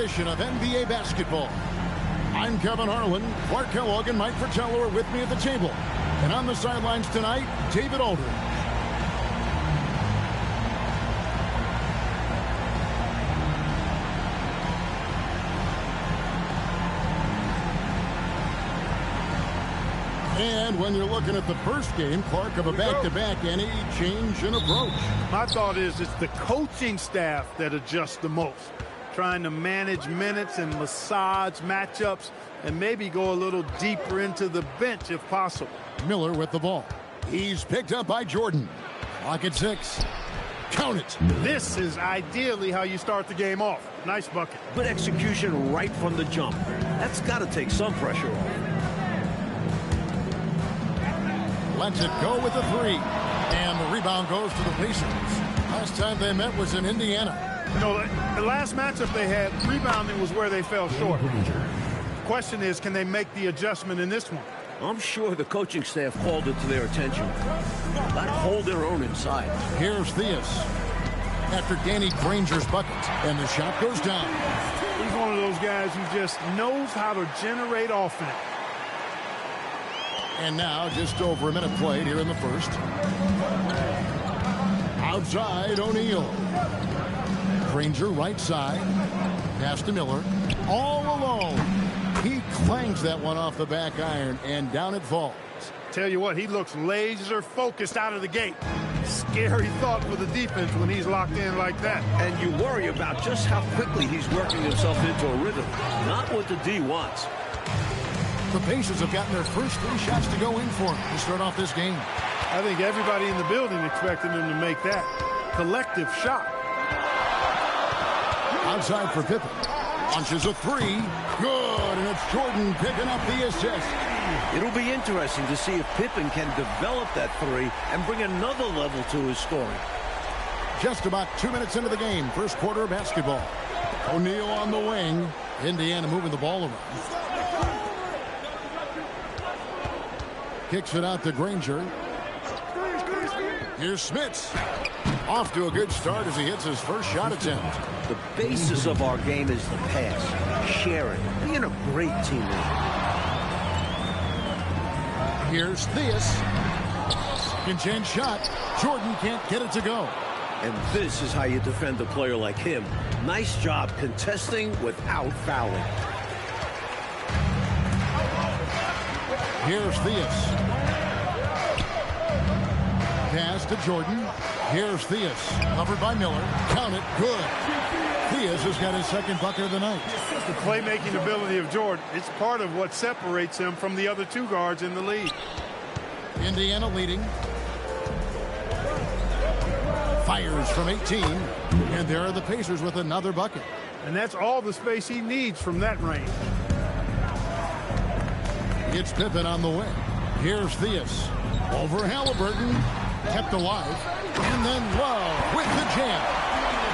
edition of NBA basketball. I'm Kevin Harlan. Clark Kellogg and Mike Fratello are with me at the table. And on the sidelines tonight, David Aldridge. And when you're looking at the first game, Clark, of a back-to-back, any change in approach? My thought is it's the coaching staff that adjusts the most. Trying to manage minutes and massage matchups and maybe go a little deeper into the bench if possible. Miller with the ball. He's picked up by Jordan. Clock at 6. Count it. This is ideally how you start the game off. Nice bucket. Good execution right from the jump. That's got to take some pressure off. Lets it go with the 3. And the rebound goes to the Pacers. Last time they met was in Indiana. You know, the last matchup they had, rebounding was where they fell short. The question is, can they make the adjustment in this one? I'm sure the coaching staff called it to their attention. Not hold their own inside. Here's Theus after Danny Granger's bucket, and the shot goes down. He's one of those guys who just knows how to generate offense. And now just over a minute played here in the first. Outside, O'Neal. Granger right side. Pass to Miller. All alone. He clangs that one off the back iron, and down it falls. Tell you what, he looks laser focused out of the gate. Scary thought for the defense when he's locked in like that. And you worry about just how quickly he's working himself into a rhythm. Not what the D wants. The Pacers have gotten their first 3 shots to go in for him to start off this game. I think everybody in the building expected him to make that collective shot. Outside for Pippen. Launches a 3. Good, and it's Jordan picking up the assist. It'll be interesting to see if Pippen can develop that 3 and bring another level to his scoring. Just about 2 minutes into the game, first quarter of basketball. O'Neal on the wing. Indiana moving the ball around. Kicks it out to Granger. Here's Smits. Off to a good start as he hits his first shot attempt. The basis of our game is the pass, sharing, being a great teammate. Here's Theus. Intense shot. Jordan can't get it to go. And this is how you defend a player like him. Nice job contesting without fouling. Here's Theus. Pass to Jordan. Here's Theus. Covered by Miller. Count it. Good. Theus has got his second bucket of the night. The playmaking ability of Jordan, it's part of what separates him from the other 2 guards in the league. Indiana leading. Fires from 18. And there are the Pacers with another bucket. And that's all the space he needs from that range. It's Pippen on the wing. Here's Theus. Over Halliburton. Kept alive. And then Love with the jam.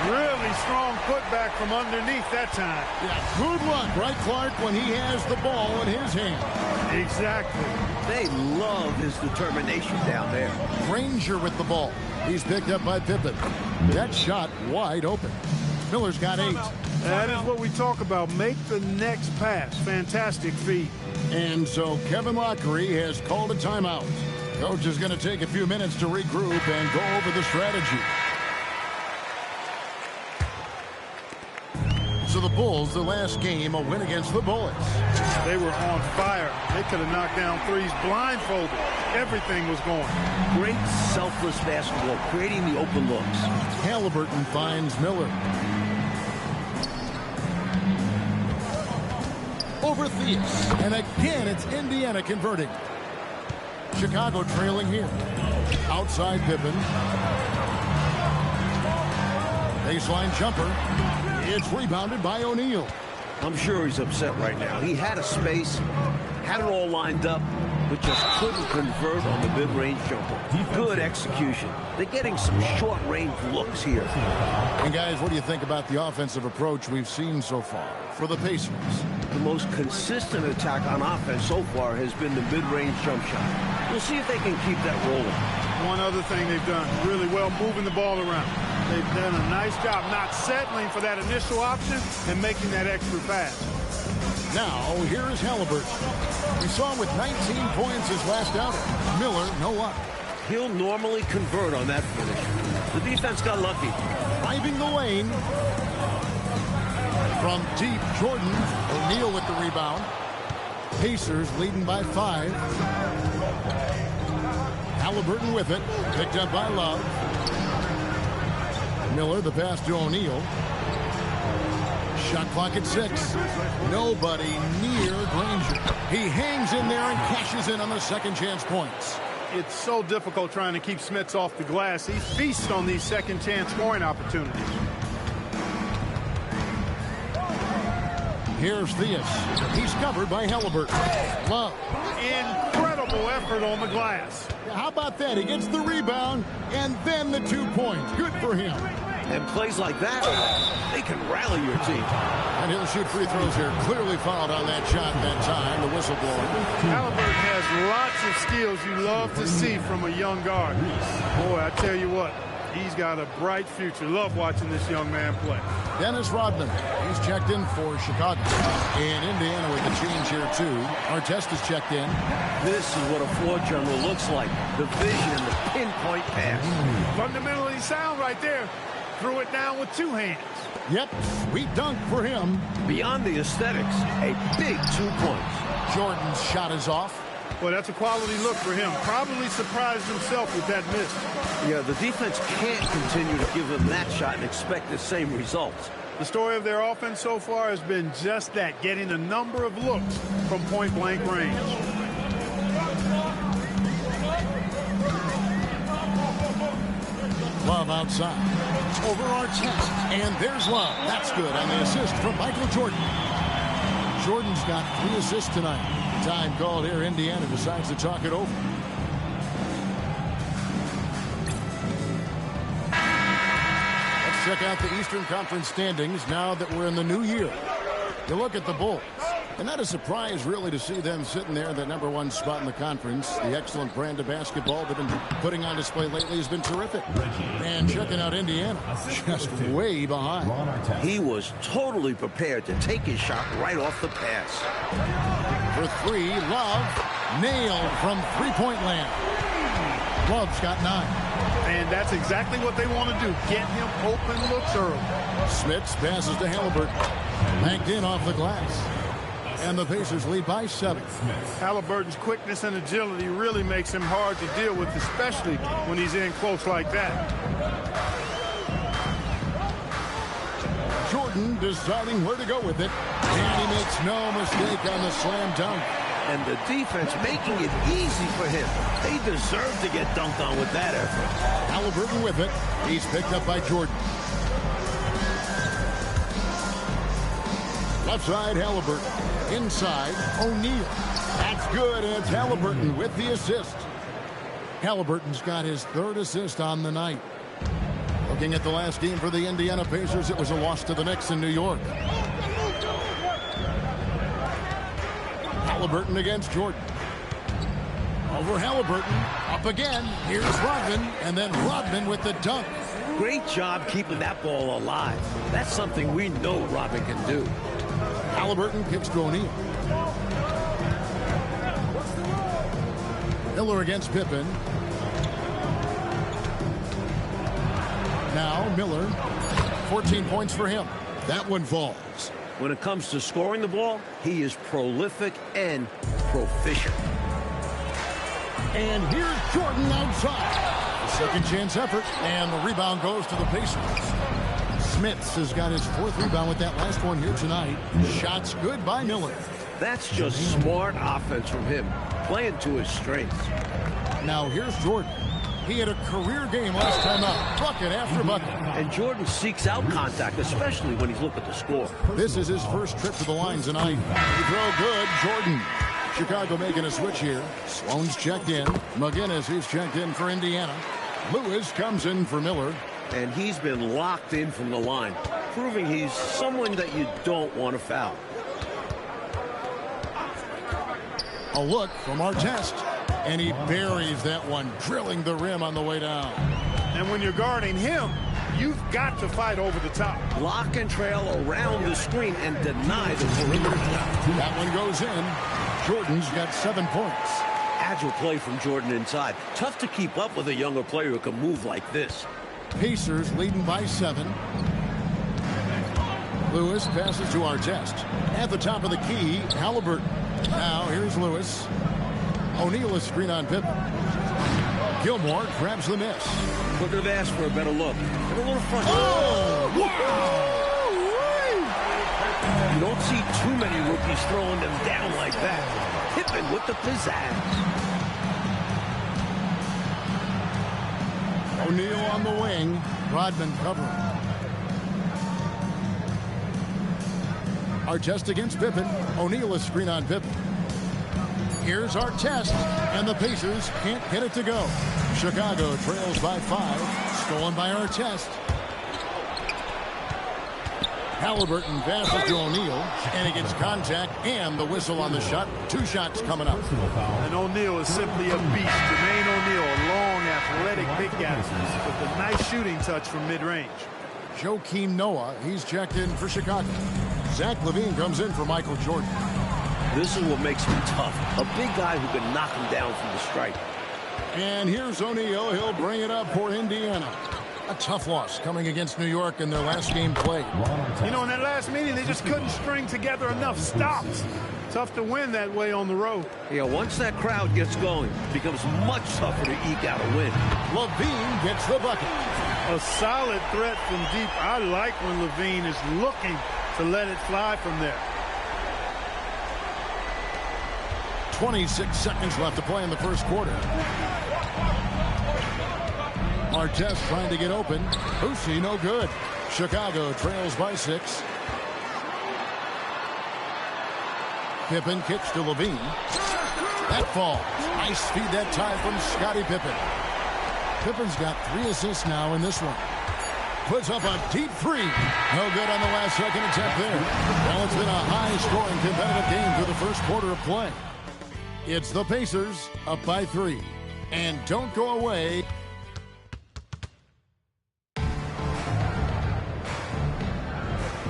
Really strong putback from underneath that time. Yeah, good luck, right, Clark, when he has the ball in his hand. Exactly. They love his determination down there. Granger with the ball. He's picked up by Pippen. That shot wide open. Miller's got 8. That is what we talk about. Make the next pass. Fantastic feed. And so Kevin Lockery has called a timeout. Coach is going to take a few minutes to regroup and go over the strategy. So the Bulls, the last game, a win against the Bullets. They were on fire. They could have knocked down threes blindfolded. Everything was going. Great selfless basketball, creating the open looks. Halliburton finds Miller. Over Theus. And again, it's Indiana converting. Chicago trailing here. Outside Pippen. Baseline jumper. It's rebounded by O'Neal. I'm sure he's upset right now. He had a space, had it all lined up, but just couldn't convert on the mid-range jumper. Good execution. They're getting some short-range looks here. And guys, what do you think about the offensive approach we've seen so far for the Pacers? The most consistent attack on offense so far has been the mid-range jump shot. We'll see if they can keep that rolling. One other thing they've done really well, moving the ball around. They've done a nice job not settling for that initial option and making that extra pass. Now, here is Halliburton. We saw him with 19 points his last outing. Miller, no luck. He'll normally convert on that finish. The defense got lucky. Driving the lane. From deep, Jordan. O'Neal with the rebound. Pacers leading by 5. Halliburton with it. Picked up by Love. Miller, the pass to O'Neal. Shot clock at 6. Nobody near Granger. He hangs in there and cashes in on the second chance points. It's so difficult trying to keep Smits off the glass. He feasts on these second chance scoring opportunities. Here's Theus. He's covered by Halliburton. Love. Incredible effort on the glass. How about that? He gets the rebound and then the 2 points. Good for him. And plays like that, they can rally your team. And he'll shoot free throws here. Clearly fouled on that shot that time. The whistle blowing. Halliburton has lots of skills you love to see from a young guard. Boy, I tell you what, he's got a bright future. Love watching this young man play. Dennis Rodman. He's checked in for Chicago. And Indiana with the change here, too. Artest is checked in. This is what a floor general looks like. The vision and the pinpoint pass. Fundamentally sound right there. Threw it down with 2 hands. Yep, sweet dunk for him. Beyond the aesthetics, a big 2 points. Jordan's shot is off. Well, that's a quality look for him. Probably surprised himself with that miss. Yeah, the defense can't continue to give him that shot and expect the same results. The story of their offense so far has been just that, getting a number of looks from point-blank range. Love outside. Over Artest. And there's Love. That's good on the assist from Michael Jordan. Jordan's got 3 assists tonight. Time called here. Indiana decides to talk it over. Let's check out the Eastern Conference standings now that we're in the new year. You look at the Bulls. And not a surprise, really, to see them sitting there in the #1 spot in the conference. The excellent brand of basketball they've been putting on display lately has been terrific. And checking out Indiana, just way behind. He was totally prepared to take his shot right off the pass. For 3, Love nailed from three-point land. Love's got 9. And that's exactly what they want to do, get him open looks early. Smits passes to Halliburton. Banked in off the glass. And the Pacers lead by 7. Halliburton's quickness and agility really makes him hard to deal with, especially when he's in close like that. Jordan deciding where to go with it. And he makes no mistake on the slam dunk. And the defense making it easy for him. They deserve to get dunked on with that effort. Halliburton with it. He's picked up by Jordan. Left side, Halliburton. Inside, O'Neal. That's good, and it's Halliburton with the assist. Halliburton's got his 3rd assist on the night. Looking at the last game for the Indiana Pacers, it was a loss to the Knicks in New York. Halliburton against Jordan. Over Halliburton. Up again. Here's Rodman, and then Rodman with the dunk. Great job keeping that ball alive. That's something we know Rodman can do. Halliburton kicks to O'Neal. Miller against Pippen. Now Miller. 14 points for him. That one falls. When it comes to scoring the ball, he is prolific and proficient. And here's Jordan outside. The second chance effort, and the rebound goes to the Pacers. Smits has got his 4th rebound with that last one here tonight. Shots good by Miller. That's just smart offense from him, playing to his strengths. Now here's Jordan. He had a career game last time out. Bucket after bucket. And Jordan seeks out contact, especially when he's looking to score. This is his first trip to the line tonight. Free throw good, Jordan. Chicago making a switch here. Sloan's checked in. McGinnis, he's checked in for Indiana. Lewis comes in for Miller. And he's been locked in from the line, proving he's someone that you don't want to foul. A look from Artest. And he buries that one, drilling the rim on the way down. And when you're guarding him, you've got to fight over the top. Lock and trail around the screen and deny the perimeter shot. That one goes in. Jordan's got 7 points. Agile play from Jordan inside. Tough to keep up with a younger player who can move like this. Pacers leading by 7. Lewis passes to Artest. At the top of the key, Halliburton. Now here's Lewis. O'Neal is screen on Pippen. Gilmore grabs the miss. Couldn't have asked for a better look. And a little front. Oh! You don't see too many rookies throwing them down like that. Pippen with the pizzazz. O'Neal on the wing. Rodman covering. Artest against Pippen. O'Neal is screen on Pippen. Here's Artest, and the Pacers can't get it to go. Chicago trails by 5. Stolen by Artest. Halliburton passes to O'Neal, and he gets contact and the whistle on the shot. 2 shots coming up. And O'Neal is simply a beast. Jermaine O'Neal, a long, athletic big guy with a nice shooting touch from mid-range. Joakim Noah, he's checked in for Chicago. Zach LaVine comes in for Michael Jordan. This is what makes him tough. A big guy who can knock him down from the stripe. And here's O'Neal. He'll bring it up for Indiana. A tough loss coming against New York in their last game played. You know, in that last meeting, they just couldn't string together enough stops. Tough to win that way on the road. Yeah, once that crowd gets going, it becomes much tougher to eke out a win. LaVine gets the bucket. A solid threat from deep. I like when LaVine is looking to let it fly from there. 26 seconds left to play in the first quarter. Artest trying to get open. Boucher no good. Chicago trails by 6. Pippen kicks to LaVine. That falls. Nice feed that time from Scottie Pippen. Pippen's got 3 assists now in this one. Puts up a deep 3. No good on the last second attempt there. Well, it's been a high-scoring competitive game for the first quarter of play. It's the Pacers up by 3. And don't go away.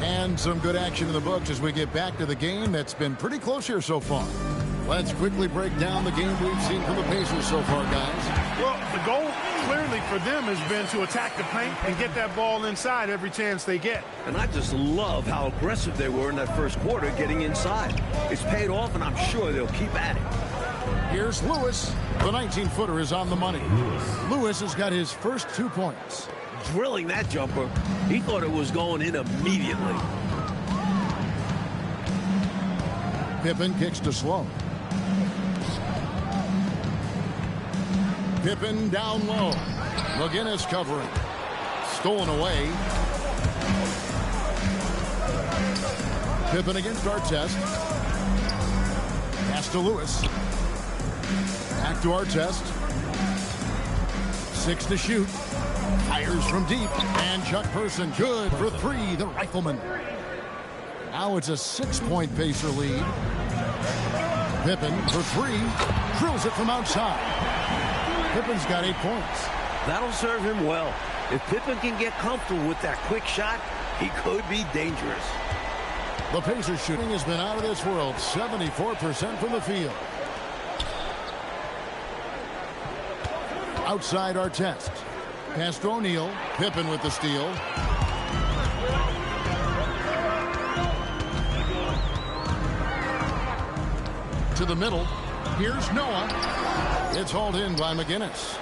And some good action in the books as we get back to the game that's been pretty close here so far. Let's quickly break down the game we've seen from the Pacers so far, guys. Well, the goal clearly for them has been to attack the paint and get that ball inside every chance they get. And I just love how aggressive they were in that first quarter getting inside. It's paid off, and I'm sure they'll keep at it. Here's Lewis. The 19-footer is on the money. Lewis has got his first 2 points. Drilling that jumper, he thought it was going in immediately. Pippen kicks to Sloan. Pippen down low. McGinnis covering. Stolen away. Pippen against Artest. Pass to Lewis. Back to Artest. 6 to shoot. Fires from deep. And Chuck Person good for 3, the Rifleman. Now it's a 6-point Pacer lead. Pippen for 3. Drills it from outside. Pippen's got 8 points. That'll serve him well. If Pippen can get comfortable with that quick shot, he could be dangerous. The Pacers shooting has been out of this world. 74% from the field. Outside Artest. Pass to O'Neal. Pippen with the steal. To the middle. Here's Noah. It's hauled in by McGinnis.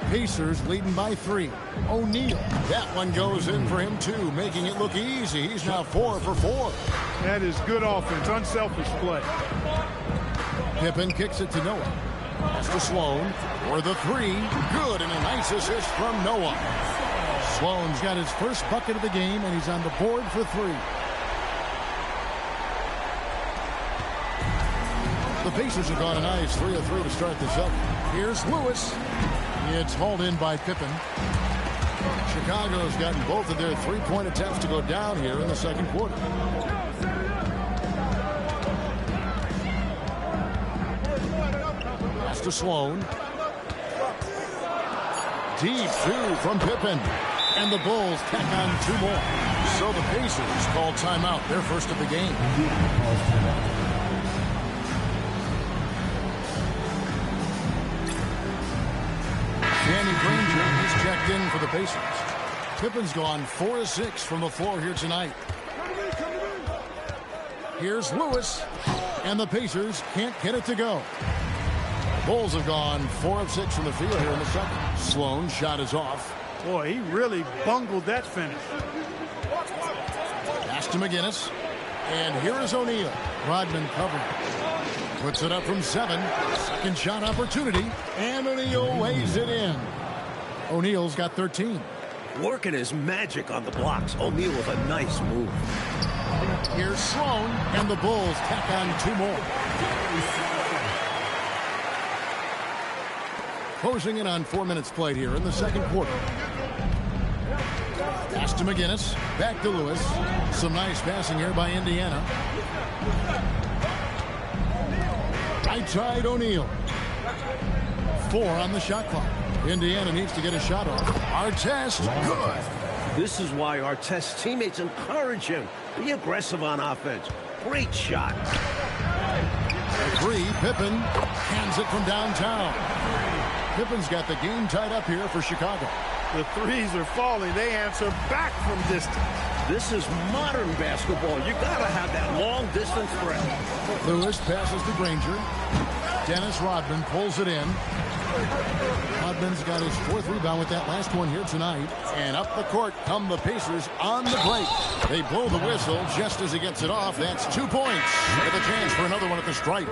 Pacers leading by 3. O'Neal. That one goes in for him, too, making it look easy. He's now 4 for 4. That is good offense, unselfish play. Pippen kicks it to Noah. Pass to Sloan for the 3. Good, and a nice assist from Noah. Sloan's got his first bucket of the game, and he's on the board for 3. The Pacers have gone a nice 3 of 3 to start the second. Here's Lewis. It's hauled in by Pippen. Chicago's gotten both of their 3-point attempts to go down here in the second quarter. Pass to Sloan. Deep 2 from Pippen. And the Bulls tack on 2 more. So the Pacers call timeout, their first of the game. Danny Granger is checked in for the Pacers. Pippen's gone 4 of 6 from the floor here tonight. Here's Lewis, and the Pacers can't get it to go. Bulls have gone 4 of 6 from the field here in the second. Sloan's shot is off. Boy, he really bungled that finish. Pass to McGinnis. And here is O'Neal. Rodman covering. Puts it up from 7. Second shot opportunity. And O'Neal lays it in. O'Neal's got 13. Working his magic on the blocks. O'Neal with a nice move. Here's Sloan. And the Bulls tack on 2 more. Closing in on 4 minutes played here in the second quarter. Pass to McGinnis. Back to Lewis. Some nice passing here by Indiana. Right side O'Neal. 4 on the shot clock. Indiana needs to get a shot off. Artest, good. This is why Artest's teammates encourage him. Be aggressive on offense. Great shot. 3, Pippen hands it from downtown. Pippen's got the game tied up here for Chicago. The threes are falling. They answer back from distance. This is modern basketball. You gotta have that long distance threat. Lewis passes to Granger. Dennis Rodman pulls it in. Rodman's got his 4th rebound with that last one here tonight. And up the court come the Pacers on the break. They blow the whistle just as he gets it off. That's 2 points. With a chance for another one at the stripe.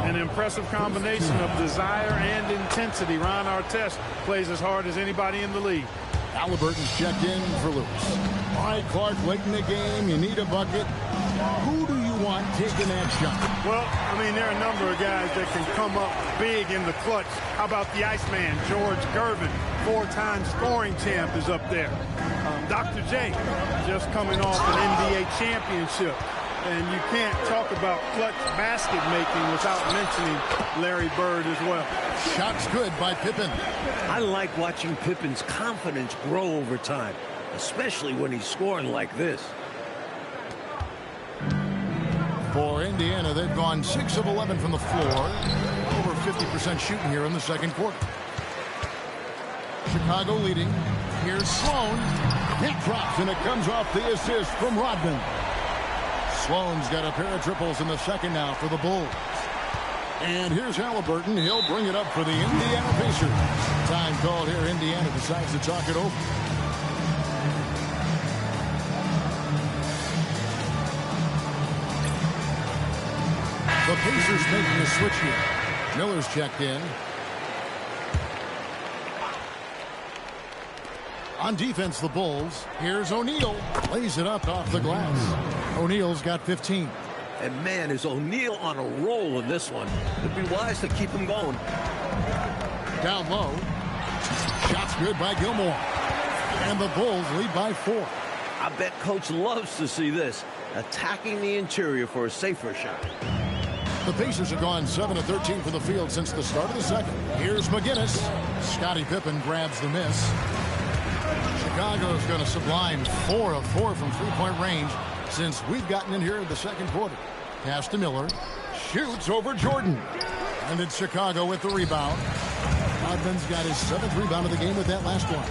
An impressive combination of desire and intensity. Ron Artest plays as hard as anybody in the league. Halliburton's checked in for Lewis. All right, Clark, late in the game, you need a bucket. Who do you want taking that shot? Well, I mean, there are a number of guys that can come up big in the clutch. How about the Iceman, George Gervin, 4-time scoring champ is up there. Dr. J, just coming off an NBA championship. And you can't talk about clutch basket making without mentioning Larry Bird as well. Shot's good by Pippen. I like watching Pippen's confidence grow over time, especially when he's scoring like this. For Indiana, they've gone 6 of 11 from the floor. Over 50% shooting here in the second quarter. Chicago leading. Here's Sloan. That drops, and it comes off the assist from Rodman. Sloan's got a pair of triples in the second now for the Bulls. And here's Halliburton. He'll bring it up for the Indiana Pacers. Time called here. Indiana decides to talk it over. The Pacers making a switch here. Miller's checked in. On defense, the Bulls. Here's O'Neal. Lays it up off the glass. O'Neal's got 15. And man, is O'Neal on a roll in this one. It'd be wise to keep him going. Down low. Shot's good by Gilmore. And the Bulls lead by 4. I bet Coach loves to see this. Attacking the interior for a safer shot. The Pacers have gone 7 of 13 from the field since the start of the second. Here's McGinnis. Scottie Pippen grabs the miss. Chicago's going to sublime 4 of 4 from three-point range since we've gotten in here in the second quarter. Pass to Miller. Shoots over Jordan. And it's Chicago with the rebound. Rodman's got his 7th rebound of the game with that last one.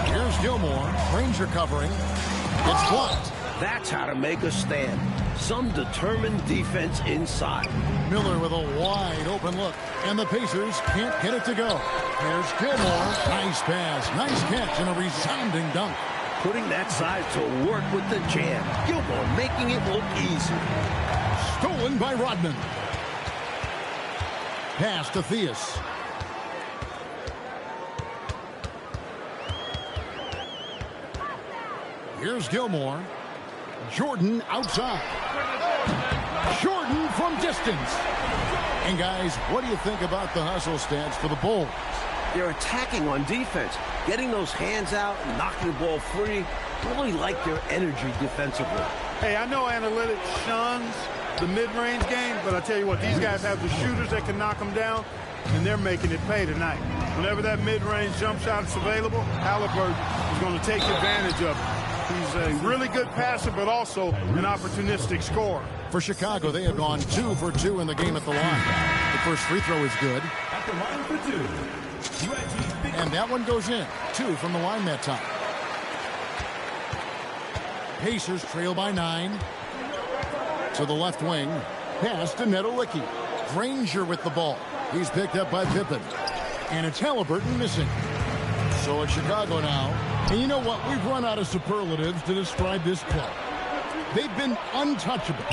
Here's Gilmore. Granger covering. It's blocked. That's how to make a stand. Some determined defense inside. Miller with a wide open look. And the Pacers can't get it to go. There's Gilmore. Nice pass. Nice catch and a resounding dunk. Putting that side to work with the jam. Gilmore making it look easy. Stolen by Rodman. Pass to Theus. Here's Gilmore. Jordan outside. Jordan from distance. And guys, what do you think about the hustle stance for the Bulls? They're attacking on defense, getting those hands out and knocking the ball free. Really like their energy defensively. Hey, I know analytics shuns the mid-range game, but I tell you what, these guys have the shooters that can knock them down, and they're making it pay tonight. Whenever that mid-range jump shot is available, Halliburton is going to take advantage of it. He's a really good passer, but also an opportunistic scorer. For Chicago, they have gone 2 for 2 in the game at the line. The first free throw is good. At the line for 2. And that one goes in. 2 from the line that time. Pacers trail by 9. To the left wing. Pass to Nedolicki. Granger with the ball. He's picked up by Pippen. And it's Halliburton missing. So it's Chicago now. And you know what? We've run out of superlatives to describe this club. They've been untouchable.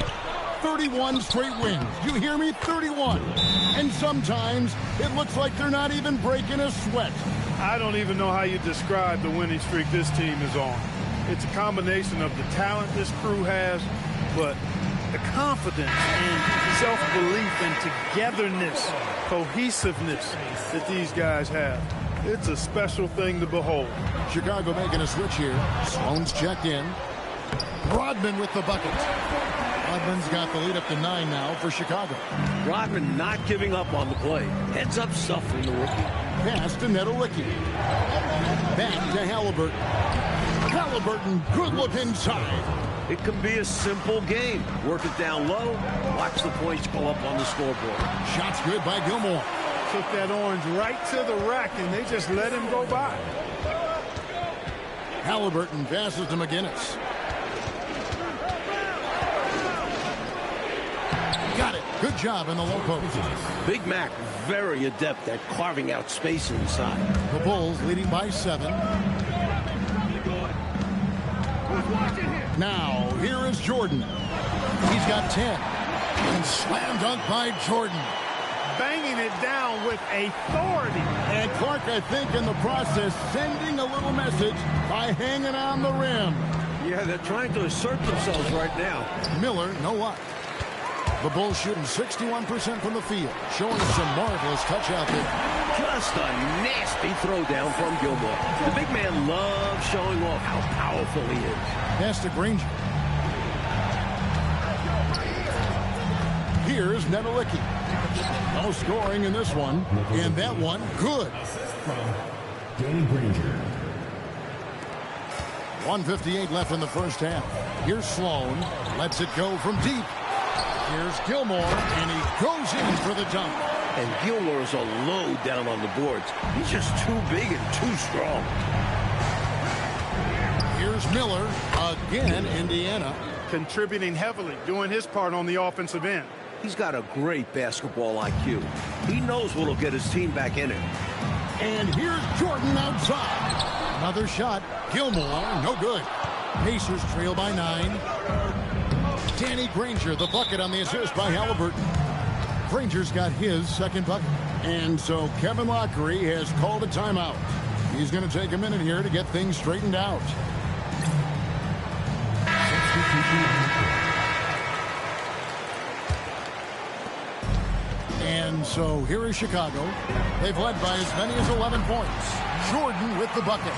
31 straight wins. You hear me? 31. And sometimes it looks like they're not even breaking a sweat. I don't even know how you describe the winning streak this team is on. It's a combination of the talent this crew has, but the confidence and self-belief and togetherness, cohesiveness that these guys have. It's a special thing to behold. Chicago making a switch here. Sloan's checked in. Rodman with the bucket. Rodman's got the lead up to 9 now for Chicago. Rodman not giving up on the play. Heads up stuff from the rookie. Pass to Nedolicki. Back to Halliburton. Halliburton, good look inside. It can be a simple game. Work it down low. Watch the points go up on the scoreboard. Shots good by Gilmore. Took that orange right to the rack, and they just let him go by. Halliburton passes to McGinnis. Got it. Good job in the low post. Big Mac very adept at carving out space inside. The Bulls leading by 7. Now, here is Jordan. He's got 10. And slam dunk by Jordan. Banging it down with authority. And Clark, I think, in the process, sending a little message by hanging on the rim. Yeah, they're trying to assert themselves right now. Miller, no luck. The Bulls shooting 61% from the field, showing some marvelous touch out there. Just a nasty throwdown from Gilmore. The big man loves showing off how powerful he is. Pass to Granger. Here's Nedolicki. No scoring in this one. And that one, good. Danny Granger. 1:58 left in the first half. Here's Sloan. Lets it go from deep. Here's Gilmore, and he goes in for the dunk. And Gilmore is a load down on the boards. He's just too big and too strong. Here's Miller. Again, Indiana. Contributing heavily, doing his part on the offensive end. He's got a great basketball IQ. He knows what'll get his team back in it. And here's Jordan outside. Another shot. Gilmore, no good. Pacers trail by 9. Danny Granger, the bucket on the assist by Halliburton. Granger's got his second bucket. And so Kevin Lockery has called a timeout. He's going to take a minute here to get things straightened out. And so here is Chicago. They've led by as many as 11 points. Jordan with the bucket.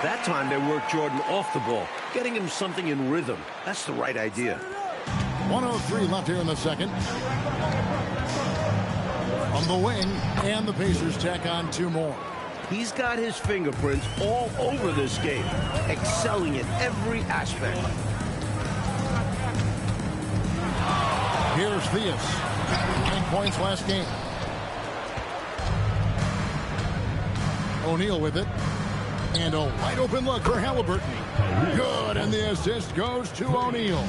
That time they worked Jordan off the ball, getting him something in rhythm. That's the right idea. 1:03 left here in the second. On the wing, and the Pacers tack on 2 more. He's got his fingerprints all over this game, excelling in every aspect. Here's Theus. 9 points last game. O'Neal with it. And a wide open look for Halliburton. Good, and the assist goes to O'Neal.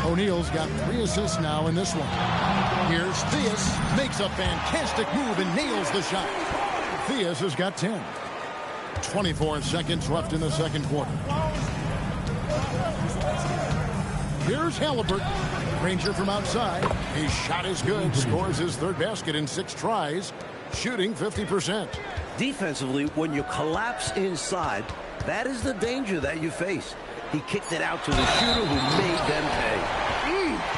O'Neal's got 3 assists now in this one. Here's Theus. Makes a fantastic move and nails the shot. Theus has got 10. 24 seconds left in the second quarter. Here's Halliburton. Granger from outside. His shot is good. Scores his 3rd basket in 6 tries. Shooting 50%. Defensively, when you collapse inside, that is the danger that you face. He kicked it out to the shooter who made them pay.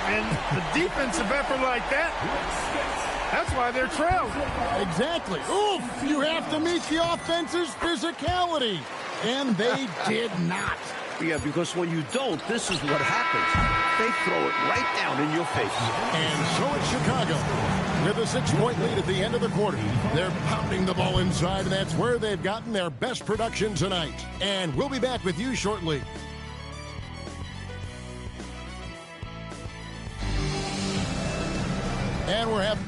And the defensive effort like that, that's why they're trailing. Exactly. Oof! You have to meet the offense's physicality. And they did not. Yeah, because when you don't, this is what happens. They throw it right down in your face. And so it's Chicago with a 6-point lead at the end of the quarter. They're pounding the ball inside, and that's where they've gotten their best production tonight. And we'll be back with you shortly. And we're having...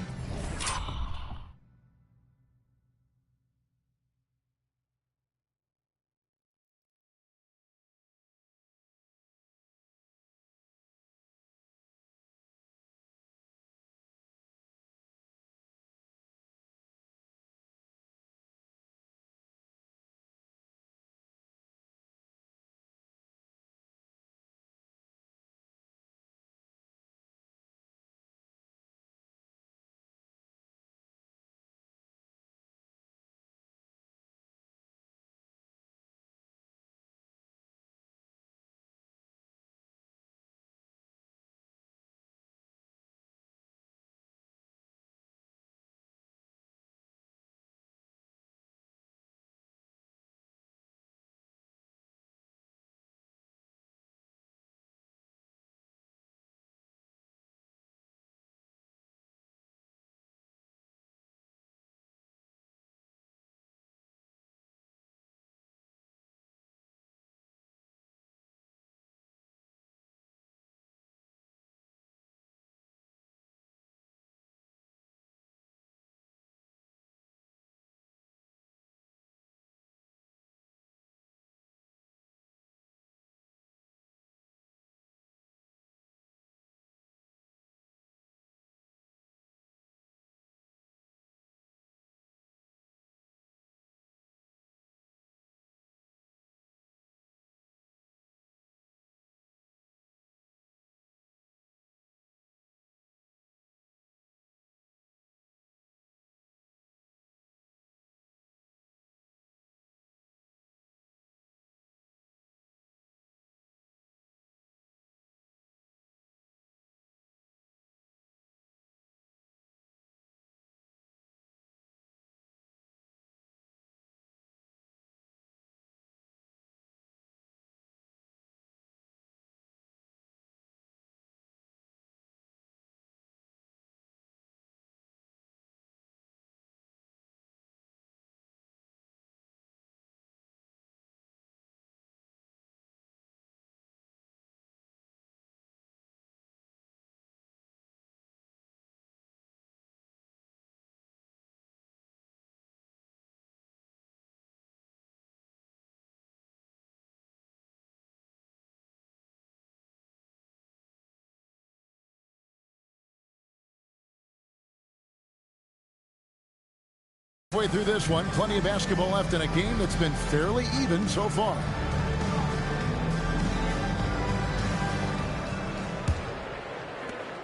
Way through this one, plenty of basketball left in a game that's been fairly even so far.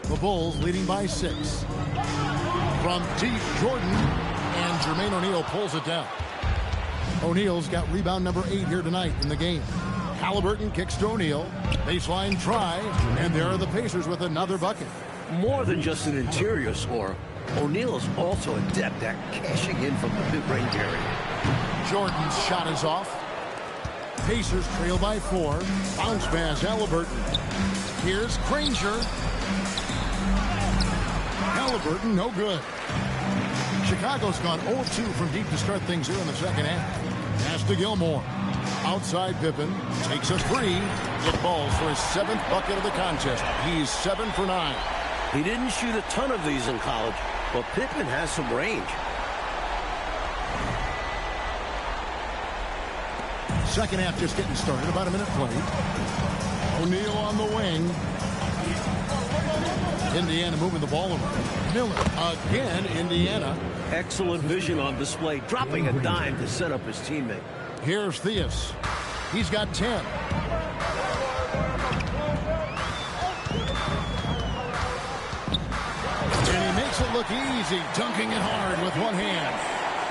The Bulls leading by 6. From deep, Jordan, and Jermaine O'Neal pulls it down. O'Neal's got rebound number 8 here tonight in the game. Halliburton kicks to O'Neal. Baseline try, and there are the Pacers with another bucket. More than just an interior scorer, O'Neal is also adept at cashing in from the mid-range area. Jordan's shot is off. Pacers trail by 4. Bounce pass, Halliburton. Here's Granger. Halliburton, no good. Chicago's gone 0-2 from deep to start things here in the second half. Pass to Gilmore. Outside Pippen. Takes a 3. It falls for his 7th bucket of the contest. He's 7 for 9. He didn't shoot a ton of these in college, but Pippen has some range. Second half just getting started. About a minute played. O'Neal on the wing. Indiana moving the ball around. Miller again, Indiana. Excellent vision on display, dropping a dime to set up his teammate. Here's Theus. He's got 10. And he makes it look easy, dunking it hard with one hand.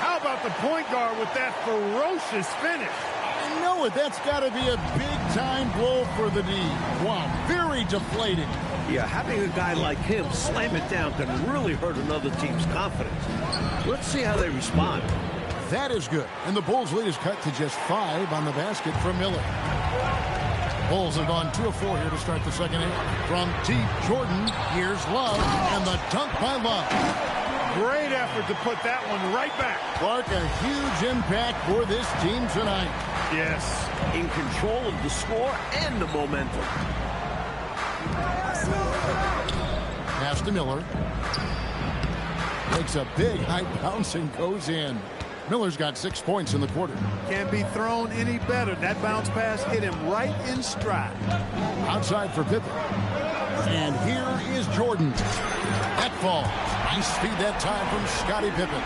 How about the point guard with that ferocious finish? I know it. That's got to be a big-time blow for the D. Wow, very deflating. Yeah, having a guy like him slam it down can really hurt another team's confidence. Let's see how they respond. That is good. And the Bulls' lead is cut to just 5 on the basket from Miller. Bulls have gone 2 of 4 here to start the second half. From deep, Jordan, here's Love, and the dunk by Love. Great effort to put that one right back. Clark, a huge impact for this team tonight. Yes. In control of the score and the momentum. Pass to Miller. Makes a big high bounce and goes in. Miller's got 6 points in the quarter. Can't be thrown any better. That bounce pass hit him right in stride. Outside for Pippen. And here is Jordan. That fall. Nice speed that time from Scottie Pippen.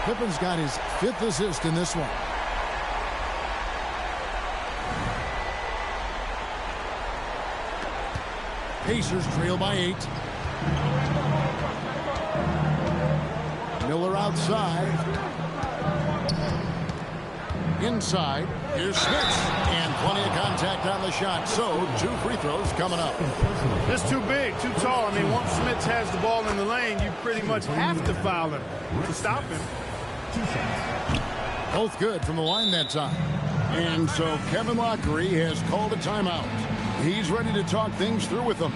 Pippen's got his 5th assist in this one. Pacers trail by 8. Miller outside. Inside. Here's Smith. And plenty of contact on the shot. So, 2 free throws coming up. This too big, too tall. I mean, once Smith has the ball in the lane, you pretty much have to foul him to stop him. Both good from the line that time. And so Kevin Lockery has called a timeout. He's ready to talk things through with them.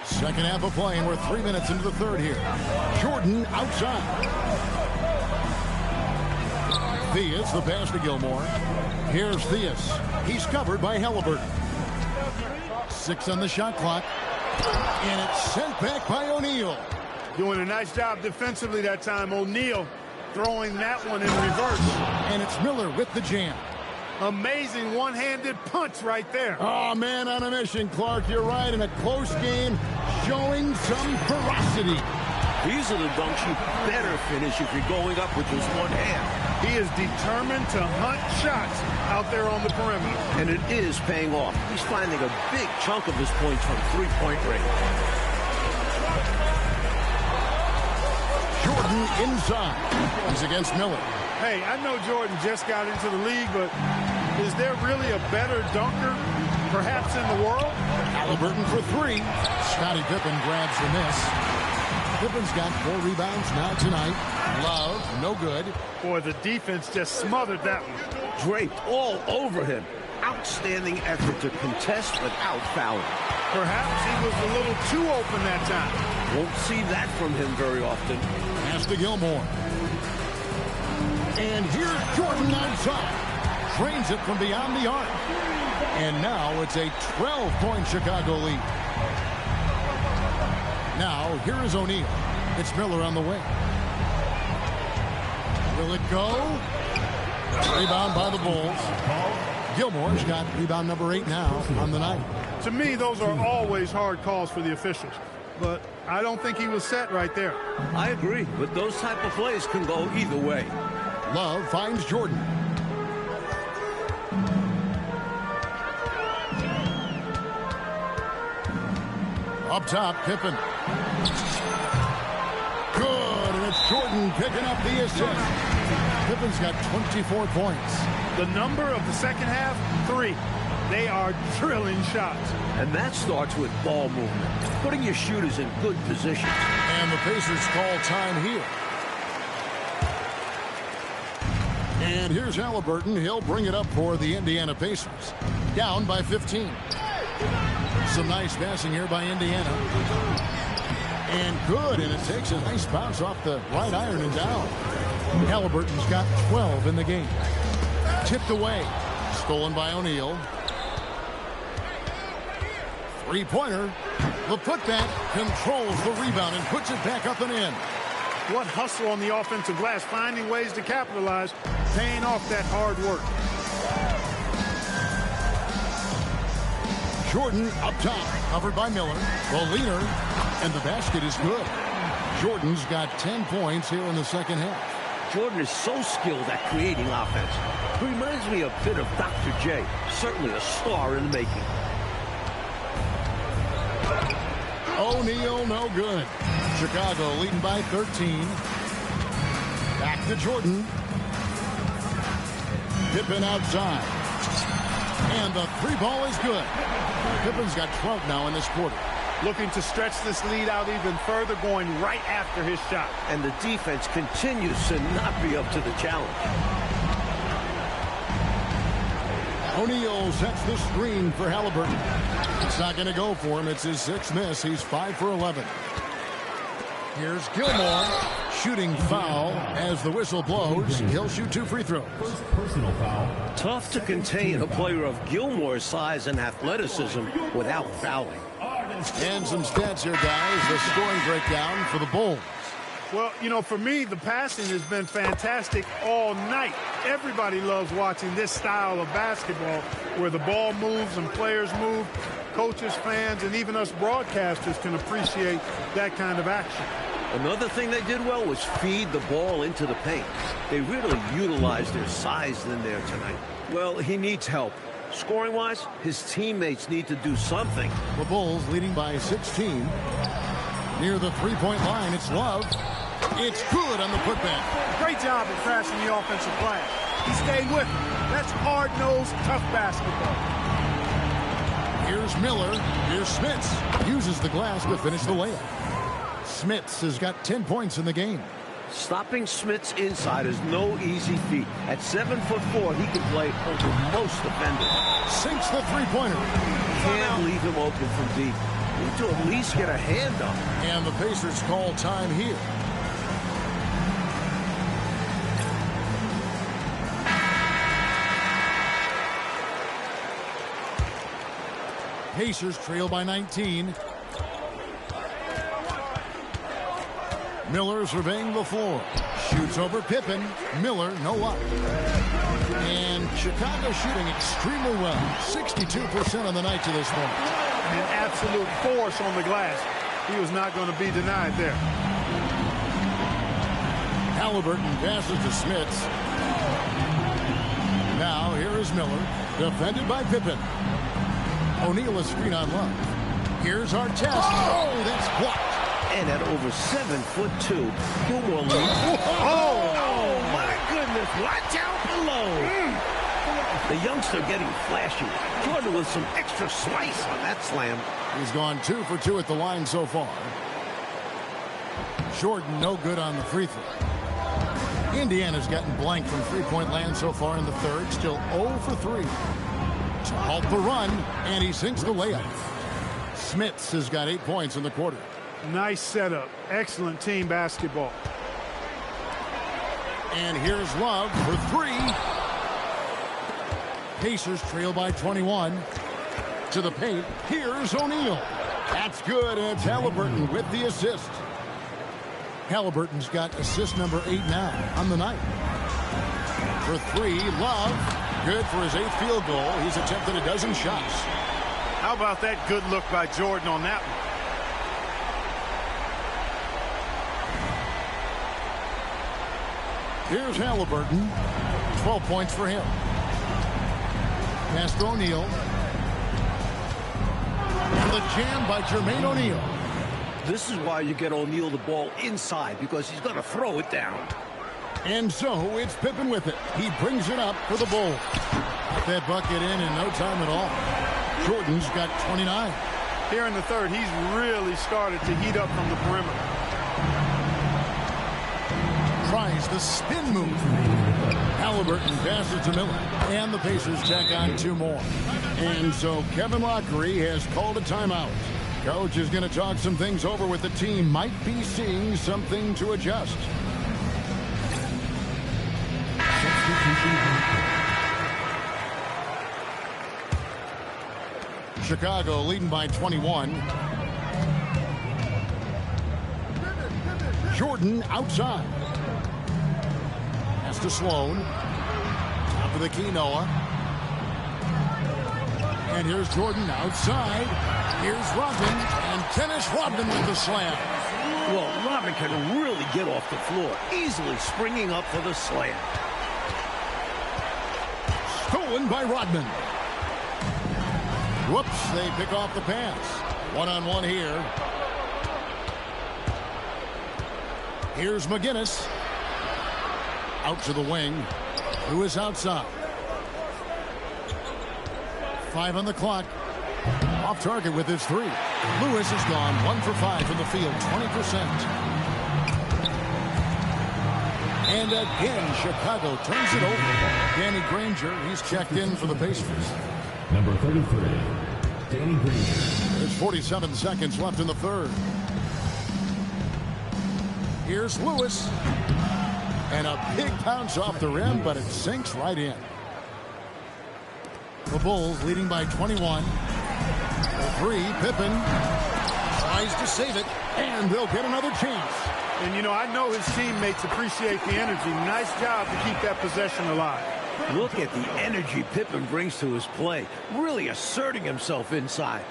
Second half of play, and we're 3 minutes into the third here. Jordan outside. Theus, the pass to Gilmore. Here's Theus. He's covered by Halliburton. 6 on the shot clock. And it's sent back by O'Neal. Doing a nice job defensively that time. O'Neal throwing that one in reverse. And it's Miller with the jam. Amazing one-handed punch right there. Oh, man on a mission, Clark. You're right. In a close game, showing some ferocity. These are the dunks you better finish if you're going up with just one hand. He is determined to hunt shots out there on the perimeter. And it is paying off. He's finding a big chunk of his points from three-point range. Jordan inside. He's against Miller. Hey, I know Jordan just got into the league, but is there really a better dunker perhaps in the world? Halliburton for 3. Scottie Pippen grabs the miss. Pippen's got 4 rebounds now tonight. Love, no good. Boy, the defense just smothered that one. Draped all over him. Outstanding effort to contest without fouling. Perhaps he was a little too open that time. Won't see that from him very often. Pass to Gilmore. And here's Jordan outside. Trains it from beyond the arc. And now it's a 12-point Chicago lead. Now, here is O'Neal. It's Miller on the wing. Will it go? Rebound by the Bulls. Gilmore's got rebound number 8 now on the night. To me, those are always hard calls for the officials. But I don't think he was set right there. I agree, but those type of plays can go either way. Love finds Jordan. Up top, Pippen. Good, and it's Jordan picking up the assist. Pippen's got 24 points. The number of the second half, 3. They are drilling shots. And that starts with ball movement, putting your shooters in good positions. And the Pacers call time here. And here's Halliburton. He'll bring it up for the Indiana Pacers. Down by 15. Some nice passing here by Indiana. And good, and it takes a nice bounce off the right iron and down. Halliburton's got 12 in the game. Tipped away. Stolen by O'Neal. Three-pointer. The putback controls the rebound and puts it back up and in. What hustle on the offensive glass, finding ways to capitalize, paying off that hard work. Jordan up top, covered by Miller. The leader, and the basket is good. Jordan's got 10 points here in the second half. Jordan is so skilled at creating offense. He reminds me a bit of Dr. J. Certainly a star in the making. O'Neal, no good. Chicago leading by 13. Back to Jordan. Pippen outside. And the 3 ball is good. Pippen's got 12 now in this quarter. looking to stretch this lead out even further, going right after his shot. And the defense continues to not be up to the challenge. O'Neal sets the screen for Halliburton. It's not going to go for him. It's his 6th miss. He's 5 for 11. Here's Gilmore. Shooting foul as the whistle blows. He'll shoot 2 free throws. First personal foul. Tough to contain a player of Gilmore's size and athleticism without fouling. And some stats here, guys. The scoring breakdown for the Bulls. Well, you know, for me, the passing has been fantastic all night. Everybody loves watching this style of basketball where the ball moves and players move. Coaches, fans, and even us broadcasters can appreciate that kind of action. Another thing they did well was feed the ball into the paint. They really utilized their size in there tonight. Well, he needs help. Scoring-wise, his teammates need to do something. The Bulls leading by 16. Near the three-point line, it's Love. It's good on the putback. Great job of crashing the offensive glass. He stayed with it. That's hard-nosed, tough basketball. Here's Miller. Here's Smits. Uses the glass to finish the layup. Smits has got 10 points in the game. Stopping Smits inside is no easy feat. At 7'4", he can play over most defenders. Sinks the three-pointer. Can't leave him open from deep. Need to at least get a hand up. And the Pacers call time here. Pacers trail by 19. Miller surveying the floor. Shoots over Pippen. Miller, no luck. And Chicago shooting extremely well. 62% on the night to this point. An absolute force on the glass. He was not going to be denied there. Halliburton passes to Smits. Now here is Miller. Defended by Pippen. O'Neal a screen on Love. Here's Artest. Oh, that's blocked. And at over 7'2", Gilmore leads. Oh, my goodness. Watch out below. The youngster getting flashy. Jordan with some extra slice on that slam. He's gone 2 for 2 at the line so far. Jordan no good on the free throw. Indiana's gotten blank from three-point land so far in the third. Still 0 for 3. To halt the run, and he sinks the layup. Smits has got 8 points in the quarter. Nice setup. Excellent team basketball. And here's Love for 3. Pacers trail by 21. To the paint. Here's O'Neal. That's good, and it's Halliburton with the assist. Halliburton's got assist number 8 now on the night. For 3, Love. Good for his 8th field goal. He's attempted a dozen shots. How about that good look by Jordan on that one? Here's Halliburton. 12 points for him. Pass to O'Neal. And the jam by Jermaine O'Neal. This is why you get O'Neal the ball inside, because he's going to throw it down. And so it's Pippen with it. He brings it up for the Bulls. Got that bucket in no time at all. Jordan's got 29. Here in the third, he's really started to heat up from the perimeter. Tries the spin move. Halliburton passes to Miller. And the Pacers tack on 2 more. And so Kevin Lockery has called a timeout. Coach is going to talk some things over with the team. Might be seeing something to adjust. Chicago leading by 21. Jordan outside. Pass to Sloan. Top of the key, Noah. And here's Jordan outside. Here's Rodman. And Dennis Rodman with the slam. Well, Rodman can really get off the floor, easily springing up for the slam. Stolen by Rodman. Whoops, they pick off the pass. One-on-one here. Here's McGinnis. Out to the wing. Who is outside? 5 on the clock. Off target with his 3. Lewis has gone 1 for 5 from the field, 20%. And again, Chicago turns it over. Danny Granger, he's checked in for the Pacers. Number 33, Danny Granger. There's 47 seconds left in the third. Here's Lewis. And a big bounce off the rim, but it sinks right in. The Bulls leading by 21. The three, Pippen tries to save it, and they'll get another chance. And, you know, I know his teammates appreciate the energy. Nice job to keep that possession alive. Look at the energy Pippen brings to his play, really asserting himself inside.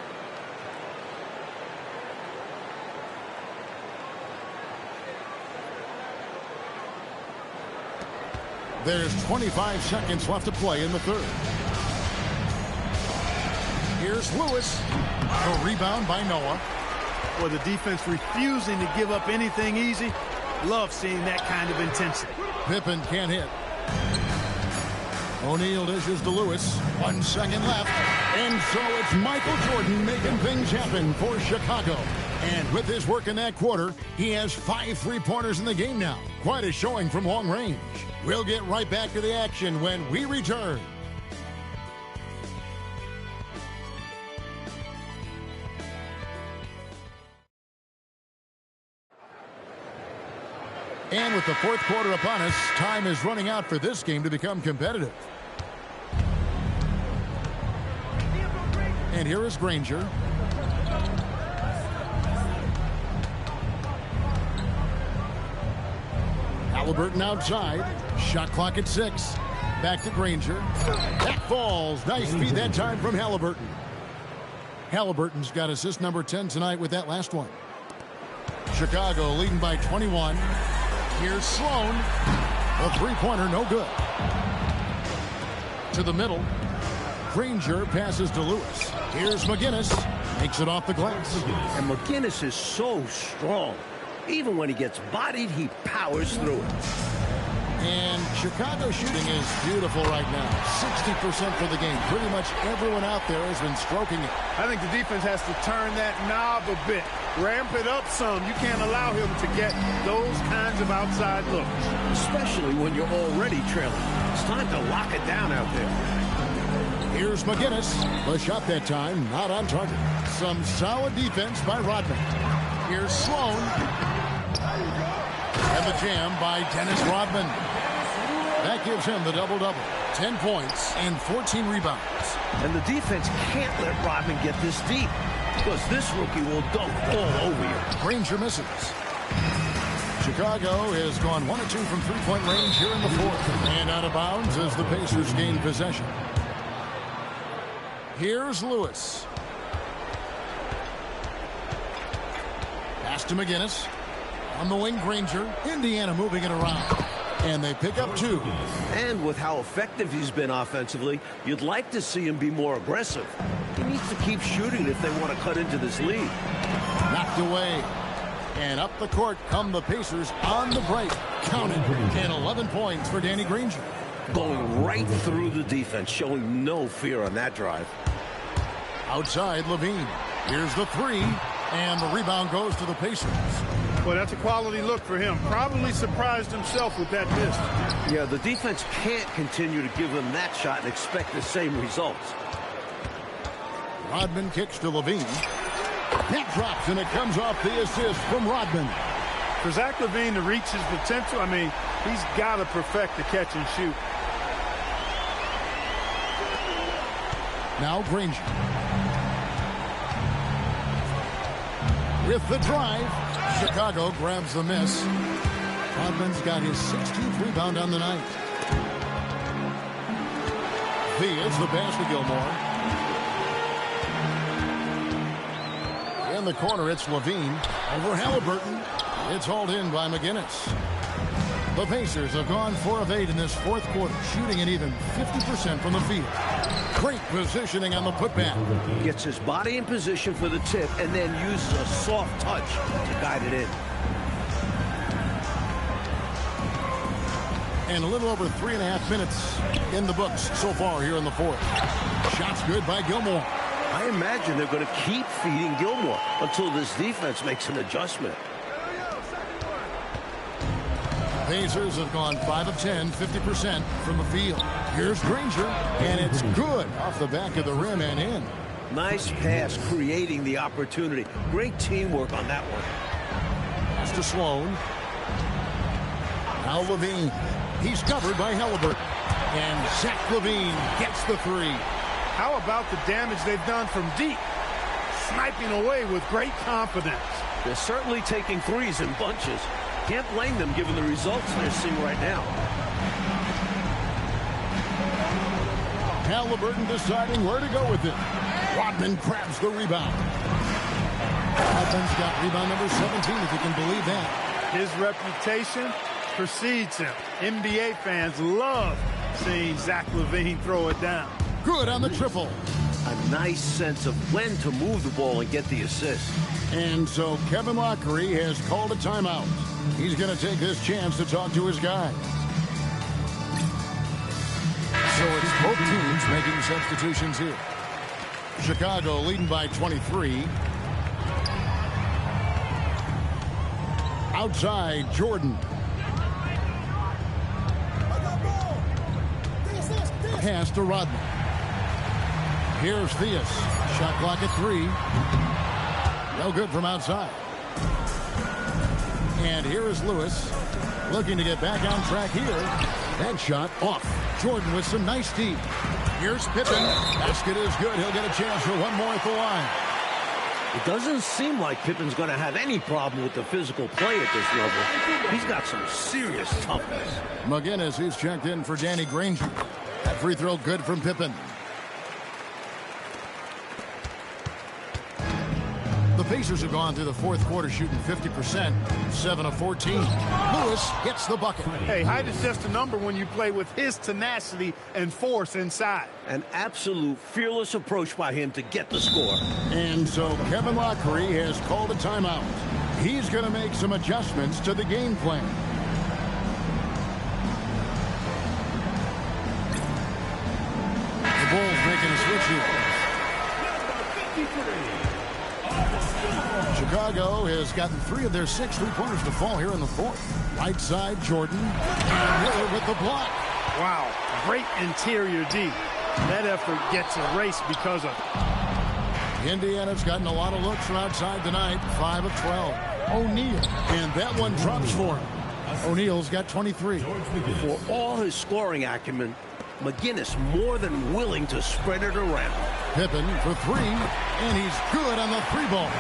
There's 25 seconds left to play in the third. Here's Lewis. A rebound by Noah. Well, the defense refusing to give up anything easy. Love seeing that kind of intensity. Pippen can't hit. O'Neal dishes to Lewis. 1 second left. And so it's Michael Jordan making things happen for Chicago. And with his work in that quarter, he has 5 3-pointers in the game now. Quite a showing from long range. We'll get right back to the action when we return. And with the fourth quarter upon us, time is running out for this game to become competitive. And here is Granger. Halliburton outside. Shot clock at 6. Back to Granger. That falls. Nice feed that time from Halliburton. Halliburton's got assist number 10 tonight with that last one. Chicago leading by 21. Here's Sloan. A three-pointer, no good. To the middle. Granger passes to Lewis. Here's McGinnis. Makes it off the glass. And McGinnis is so strong. Even when he gets bodied, he powers through it. And Chicago shooting is beautiful right now. 60% for the game. Pretty much everyone out there has been stroking it. I think the defense has to turn that knob a bit. Ramp it up some. You can't allow him to get those kinds of outside looks. Especially when you're already trailing. It's time to lock it down out there. Here's McGinnis. The shot that time, not on target. Some solid defense by Rodman. Here's Sloan. And the jam by Dennis Rodman. That gives him the double-double. 10 points and 14 rebounds. And the defense can't let Rodman get this deep, because this rookie will dunk all over you. Granger misses. Chicago has gone 1 of 2 from three-point range here in the fourth. And out of bounds as the Pacers gain possession. Here's Lewis. Pass to McGinnis. On the wing, Granger. Indiana moving it around. And they pick up 2. And with how effective he's been offensively, you'd like to see him be more aggressive. He needs to keep shooting if they want to cut into this lead. Knocked away. And up the court come the Pacers on the break. Counted. And 11 points for Danny Granger. Going right through the defense, showing no fear on that drive. Outside, Levine. Here's the 3. And the rebound goes to the Pacers. Well, that's a quality look for him. Probably surprised himself with that miss. Yeah, the defense can't continue to give him that shot and expect the same results. Rodman kicks to Levine. That drops, and it comes off the assist from Rodman. For Zach LaVine to reach his potential, I mean, he's got to perfect the catch and shoot. Now Granger. With the drive, Chicago grabs the miss. Rodman's got his 16th rebound on the night. It's the pass to Gilmore. In the corner, it's Levine. Over Halliburton. It's hauled in by McGinnis. The Pacers have gone 4 of 8 in this fourth quarter, shooting at even 50% from the field. Great positioning on the putback. Gets his body in position for the tip and then uses a soft touch to guide it in. And a little over 3.5 minutes in the books so far here in the fourth. Shots good by Gilmore. I imagine they're going to keep feeding Gilmore until this defense makes an adjustment. Pacers have gone 5 of 10, 50% from the field. Here's Granger, and it's good off the back of the rim and in. Nice pass, creating the opportunity. Great teamwork on that one. Pass to Sloan. Now Levine. He's covered by Halliburton. And Zach Levine gets the three. How about the damage they've done from deep? Sniping away with great confidence. They're certainly taking threes in bunches. Can't blame them given the results they're seeing right now. Halliburton deciding where to go with it. Rodman grabs the rebound. Rodman's got rebound number 17, if you can believe that. His reputation precedes him. NBA fans love seeing Zach Levine throw it down. Good on the triple. A nice sense of when to move the ball and get the assist. And so Kevin Lockery has called a timeout. He's going to take this chance to talk to his guy. So it's both teams making substitutions here. Chicago leading by 23. Outside, Jordan. Pass to Rodman. Here's Theus. Shot clock at 3. No good from outside. And here is Lewis looking to get back on track here. That shot off. Jordan with some nice deep. Here's Pippen. Basket is good. He'll get a chance for one more at the line. It doesn't seem like Pippen's going to have any problem with the physical play at this level. He's got some serious toughness. McGinnis, who's checked in for Danny Granger. That free throw good from Pippen. The Pacers have gone through the fourth quarter shooting 50%, 7 of 14. Lewis gets the bucket. Hey, height is just a number when you play with his tenacity and force inside. An absolute fearless approach by him to get the score. And so Kevin Lockery has called a timeout. He's going to make some adjustments to the game plan. The Bulls making a switch here. Chicago has gotten 3 of their 6 three-pointers to fall here in the fourth. Right side, Jordan. And Miller with the block. Wow, great interior D. That effort gets erased because of it. Indiana's gotten a lot of looks from outside tonight. 5 of 12. O'Neal. And that one drops for him. O'Neal's got 23. For all his scoring acumen, McGinnis more than willing to spread it around. Pippen for 3, and he's good on the 3-ball.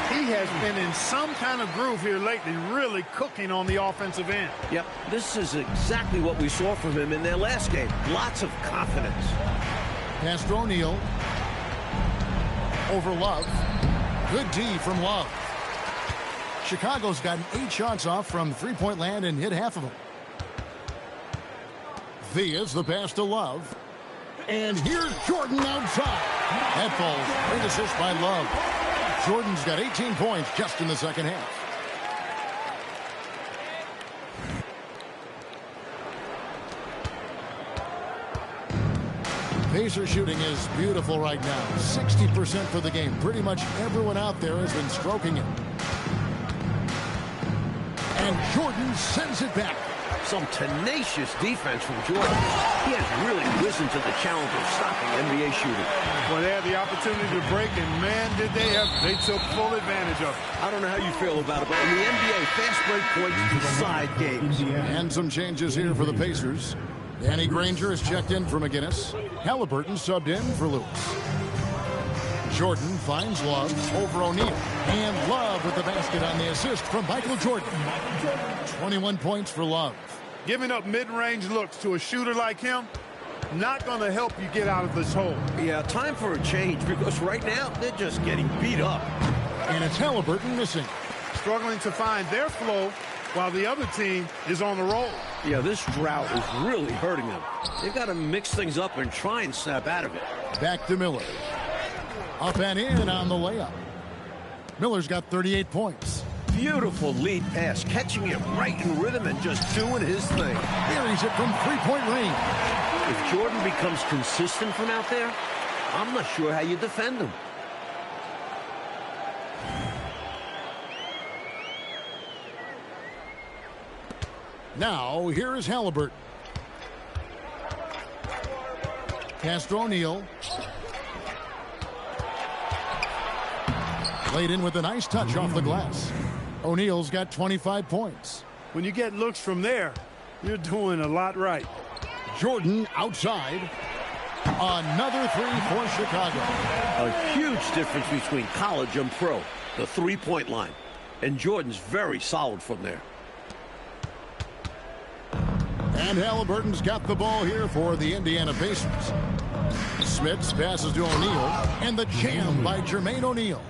He has been in some kind of groove here lately, really cooking on the offensive end. Yep, this is exactly what we saw from him in their last game. Lots of confidence. Pass to O'Neal. Over Love. Good D from Love. Chicago's gotten 8 shots off from three-point land and hit half of them. Theus, the pass to Love. And here's Jordan outside. That falls. Great assist by Love. Jordan's got 18 points just in the second half. Pacer shooting is beautiful right now. 60% for the game. Pretty much everyone out there has been stroking it. And Jordan sends it back. Some tenacious defense from Jordan. He has really risen to the challenge of stopping NBA shooting. Well, they had the opportunity to break, and man, did they ever. They took full advantage of it. I don't know how you feel about it, but in the NBA, fast break points decide games. And some changes here for the Pacers. Danny Granger is checked in for McGinnis. Halliburton subbed in for Lewis. Jordan finds Love over O'Neal. And Love with the basket on the assist from Michael Jordan. 21 points for Love. Giving up mid-range looks to a shooter like him, not going to help you get out of this hole. Yeah, time for a change because right now they're just getting beat up. And it's Halliburton missing. Struggling to find their flow while the other team is on the roll. Yeah, this drought is really hurting them. They've got to mix things up and try and snap out of it. Back to Miller. Up and in on the layup. Miller's got 38 points. Beautiful lead pass, catching it right in rhythm and just doing his thing. Buries it from three-point range. If Jordan becomes consistent from out there, I'm not sure how you defend him. Now, here is Halliburton. Castro O'Neal. Laid in with a nice touch off the glass. O'Neal's got 25 points. When you get looks from there, you're doing a lot right. Jordan outside. Another three for Chicago. A huge difference between college and pro, the three-point line. And Jordan's very solid from there. And Halliburton's got the ball here for the Indiana Pacers. Smits passes to O'Neal. And the jam by Jermaine O'Neal.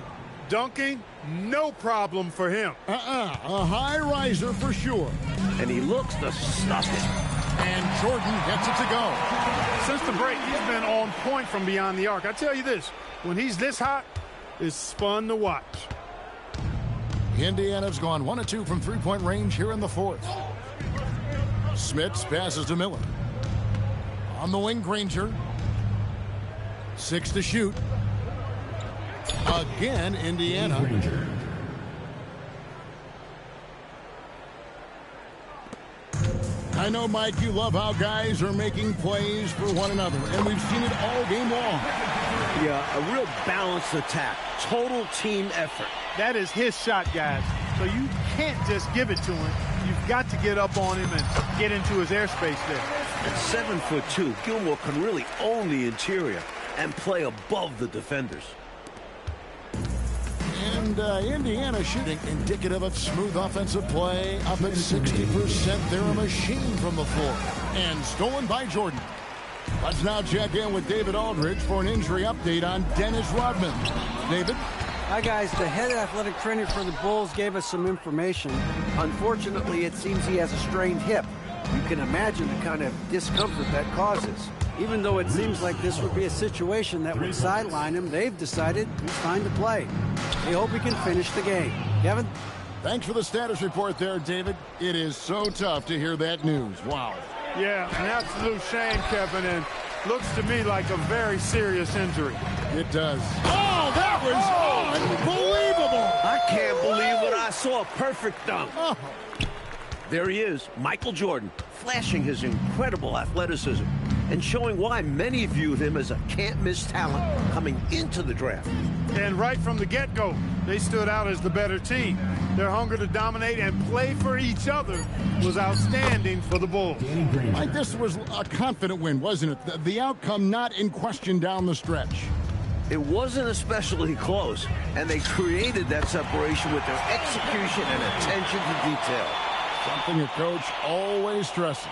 Dunking, no problem for him. A high riser for sure. And he looks to stuff it. And Jordan gets it to go. Since the break, he's been on point from beyond the arc. I tell you this, when he's this hot, it's fun to watch. Indiana's gone 1 of 2 from three-point range here in the fourth. Smits passes to Miller. On the wing, Granger. 6 to shoot. Again, Indiana. Granger. I know, Mike, you love how guys are making plays for one another, and we've seen it all game long. Yeah, a real balanced attack. Total team effort. That is his shot, guys. So you can't just give it to him. You've got to get up on him and get into his airspace there. At 7'2", Gilmore can really own the interior and play above the defenders. And Indiana shooting indicative of smooth offensive play. Up at 60%. They're a machine from the floor. And stolen by Jordan. Let's now check in with David Aldridge for an injury update on Dennis Rodman. David? Hi, guys. The head athletic trainer for the Bulls gave us some information. Unfortunately, it seems he has a strained hip. You can imagine the kind of discomfort that causes. Even though it seems like this would be a situation that would sideline him, they've decided he's fine to play. They hope he can finish the game. Kevin? Thanks for the status report there, David. It is so tough to hear that news. Wow. Yeah, an absolute shame, Kevin, and looks to me like a very serious injury. It does. Oh, that was unbelievable. I can't believe what I saw. A perfect dunk. Oh. There he is, Michael Jordan, flashing his incredible athleticism and showing why many viewed him as a can't-miss talent coming into the draft. And right from the get-go, they stood out as the better team. Their hunger to dominate and play for each other was outstanding for the Bulls. Like, this was a confident win, wasn't it? The outcome not in question down the stretch. It wasn't especially close, and they created that separation with their execution and attention to detail. Something a coach always stresses.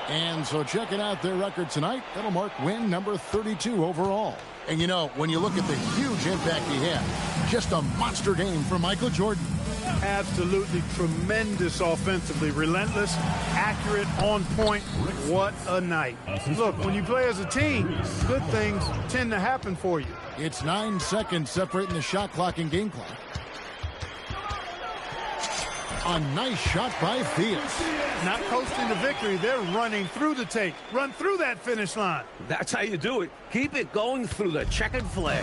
And so checking out their record tonight, that'll mark win number 32 overall. And you know, when you look at the huge impact he had, just a monster game for Michael Jordan. Absolutely tremendous offensively. Relentless, accurate, on point. What a night. Look, when you play as a team, good things tend to happen for you. It's 9 seconds separating the shot clock and game clock. A nice shot by Theus. Not coasting to victory, they're running through the tape. Run through that finish line. That's how you do it. Keep it going through the checkered flag.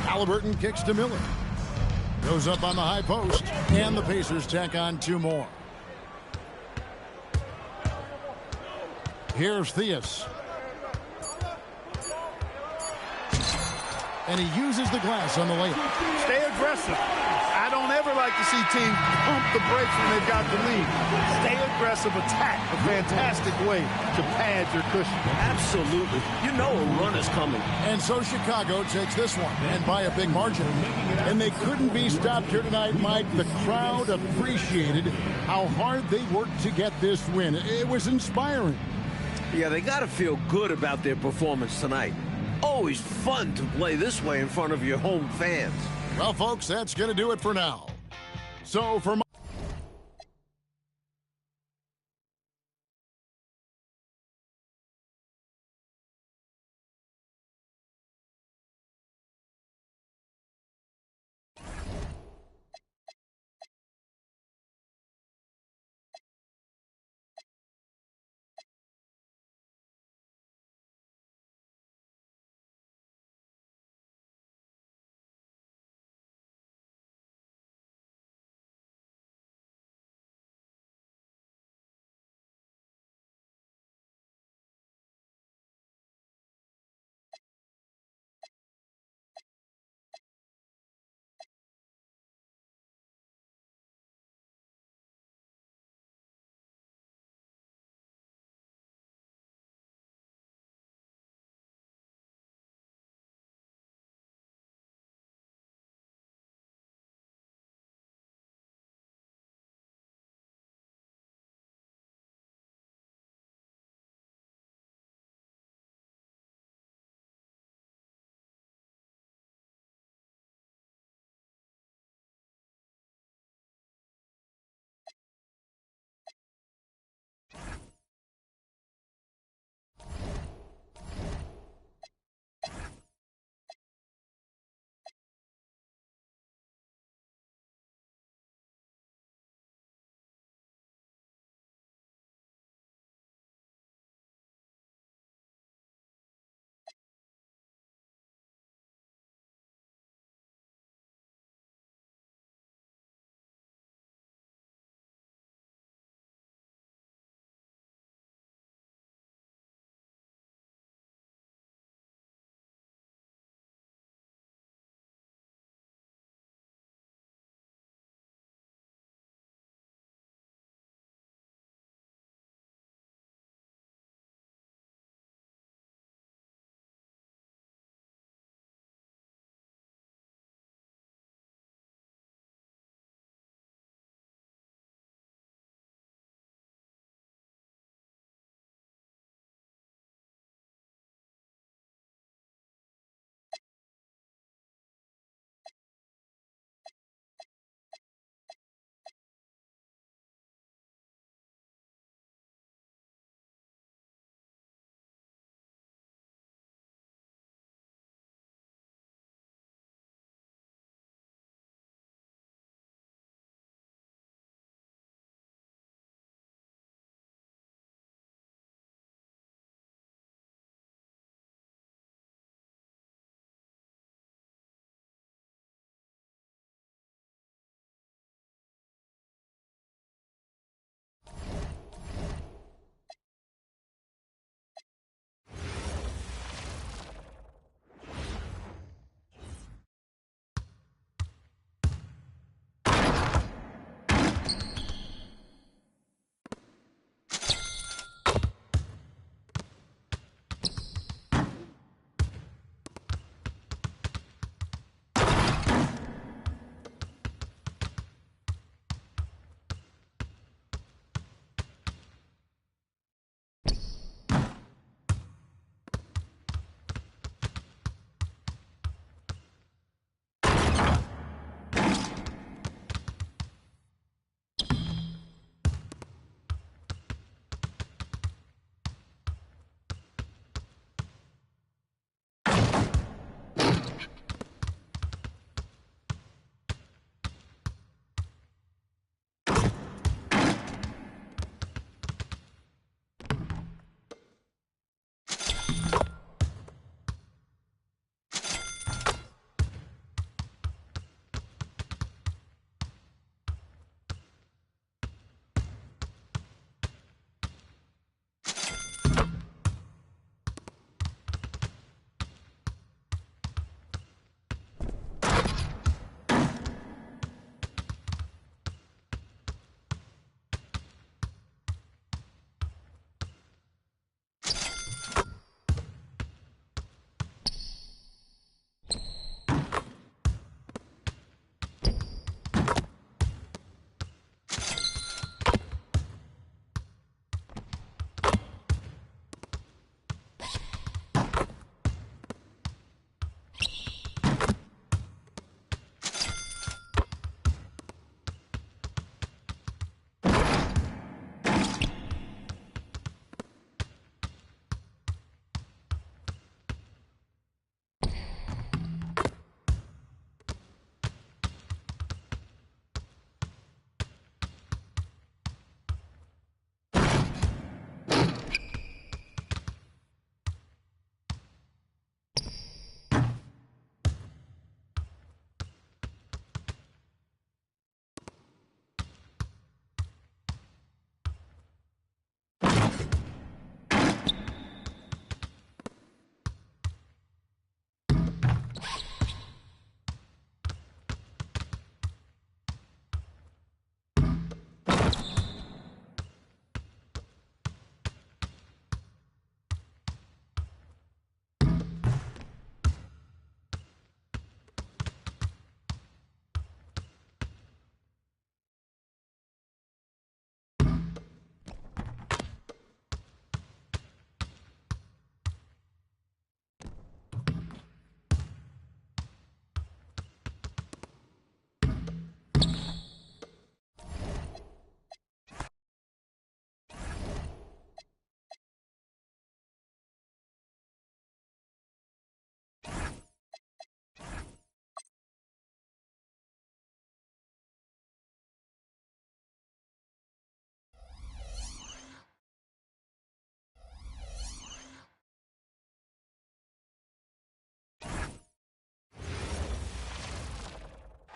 Halliburton kicks to Miller. Goes up on the high post. And the Pacers tack on 2 more. Here's Theus. And he uses the glass on the layup. Stay aggressive. I don't ever like to see teams pump the brakes when they've got the lead. Stay aggressive, attack. A fantastic way to pad your cushion. Absolutely. You know a run is coming. And so Chicago takes this one, and by a big margin. And they couldn't be stopped here tonight, Mike. The crowd appreciated how hard they worked to get this win. It was inspiring. Yeah, they got to feel good about their performance tonight. Always fun to play this way in front of your home fans. Well, folks, that's going to do it for now. So for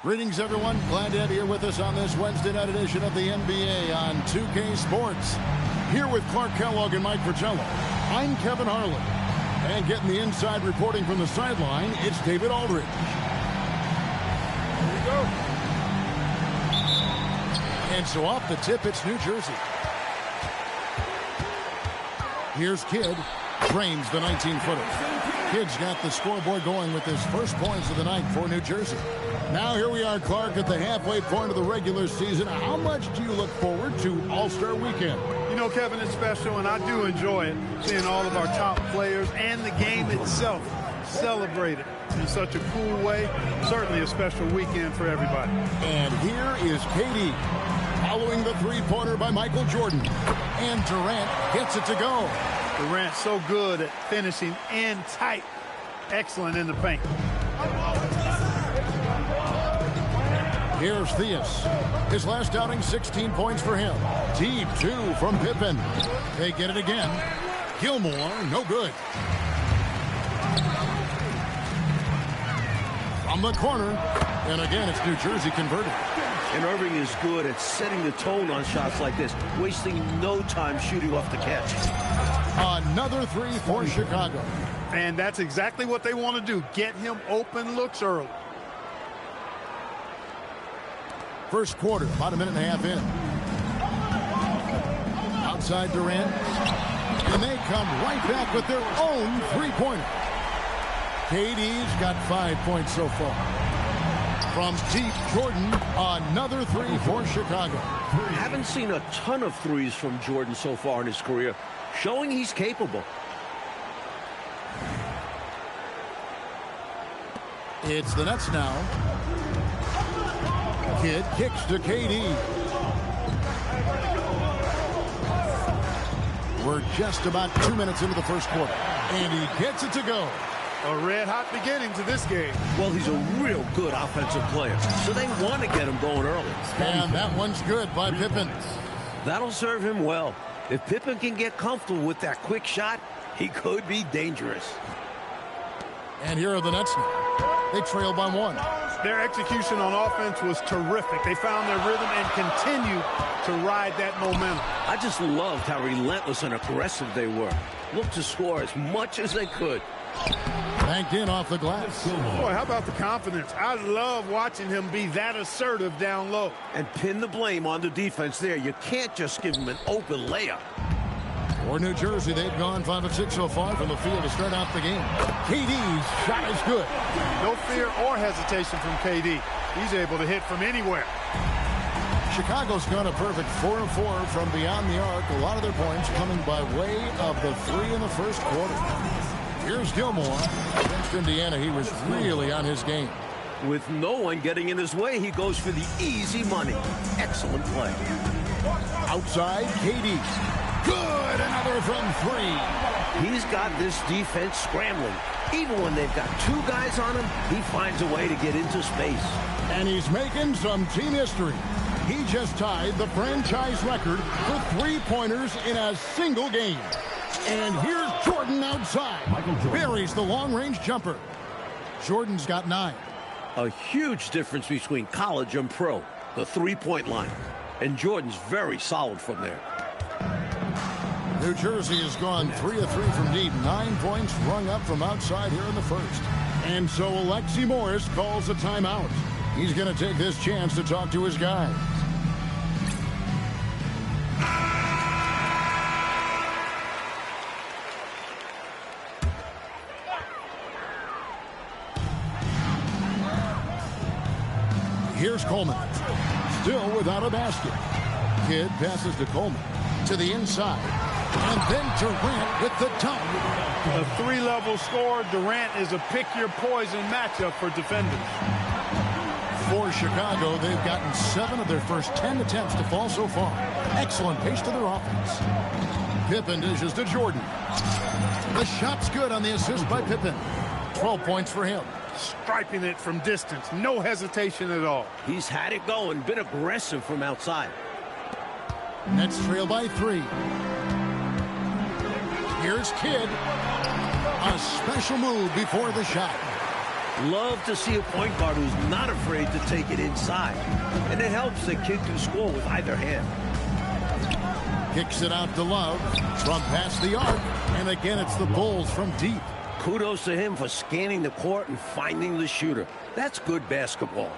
Greetings, everyone. Glad to have you here with us on this Wednesday night edition of the NBA on 2K Sports. Here with Clark Kellogg and Mike Fratello, I'm Kevin Harlan. And getting the inside reporting from the sideline, it's David Aldridge. Here we go. And so off the tip, it's New Jersey. Here's Kidd. Drains the 19-footer. Kidd's got the scoreboard going with his first points of the night for New Jersey. Now here we are, Clark, at the halfway point of the regular season. How much do you look forward to All-Star Weekend? You know, Kevin, it's special, and I do enjoy it, seeing all of our top players and the game itself celebrated in such a cool way. Certainly a special weekend for everybody. And here is KD following the three-pointer by Michael Jordan. And Durant gets it to go. Durant so good at finishing in tight. Excellent in the paint. Here's Theus. His last outing, 16 points for him. Deep two from Pippen. They get it again. Gilmore, no good. From the corner. And again, it's New Jersey converted. And Irving is good at setting the tone on shots like this, wasting no time shooting off the catch. Another three for Chicago. And that's exactly what they want to do. Get him open looks early. First quarter, about a minute and a half in. Outside Durant. And they come right back with their own three-pointer. KD's got 5 points so far. From deep, Jordan, another three for Chicago. Haven't seen a ton of threes from Jordan so far in his career, showing he's capable. It's the Nets now. Kidd kicks to KD. We're just about 2 minutes into the first quarter. And he gets it to go. A red-hot beginning to this game. Well, he's a real good offensive player, so they want to get him going early. And that one's good by Pippen. That'll serve him well. If Pippen can get comfortable with that quick shot, he could be dangerous. And here are the Nets now. They trail by one. Their execution on offense was terrific. They found their rhythm and continued to ride that momentum. I just loved how relentless and aggressive they were. Looked to score as much as they could. Banked in off the glass. Boy, how about the confidence? I love watching him be that assertive down low. And pin the blame on the defense there. You can't just give him an open layup. For New Jersey, they've gone 5 of 6 so far from the field to start out the game. KD's shot is good. No fear or hesitation from KD. He's able to hit from anywhere. Chicago's gone a perfect 4 of 4 from beyond the arc. A lot of their points coming by way of the three in the first quarter. Here's Gilmore. Against Indiana, he was really on his game. With no one getting in his way, he goes for the easy money. Excellent play. Outside, KD. Good! Another from three. He's got this defense scrambling. Even when they've got two guys on him, he finds a way to get into space. And he's making some team history. He just tied the franchise record for three-pointers in a single game. And here's Jordan outside. Buries the long-range jumper. Jordan's got 9. A huge difference between college and pro, the three-point line. And Jordan's very solid from there. New Jersey has gone 3 of 3 from deep. 9 points rung up from outside here in the first. And so Alexi Morris calls a timeout. He's going to take this chance to talk to his guys. Here's Coleman. Still without a basket. Kidd passes to Coleman. To the inside. And then Durant with the dunk. A three-level score. Durant is a pick-your-poison matchup for defenders. For Chicago, they've gotten 7 of their first 10 attempts to fall so far. Excellent pace to their offense. Pippen dishes to Jordan. The shot's good on the assist by Pippen. 12 points for him. Striping it from distance. No hesitation at all. He's had it going. Been aggressive from outside. Nets trail by 3. Here's Kidd. A special move before the shot. Love to see a point guard who's not afraid to take it inside. And it helps the kid can score with either hand. Kicks it out to Love from past the arc. And again, it's the Bulls from deep. Kudos to him for scanning the court and finding the shooter. That's good basketball.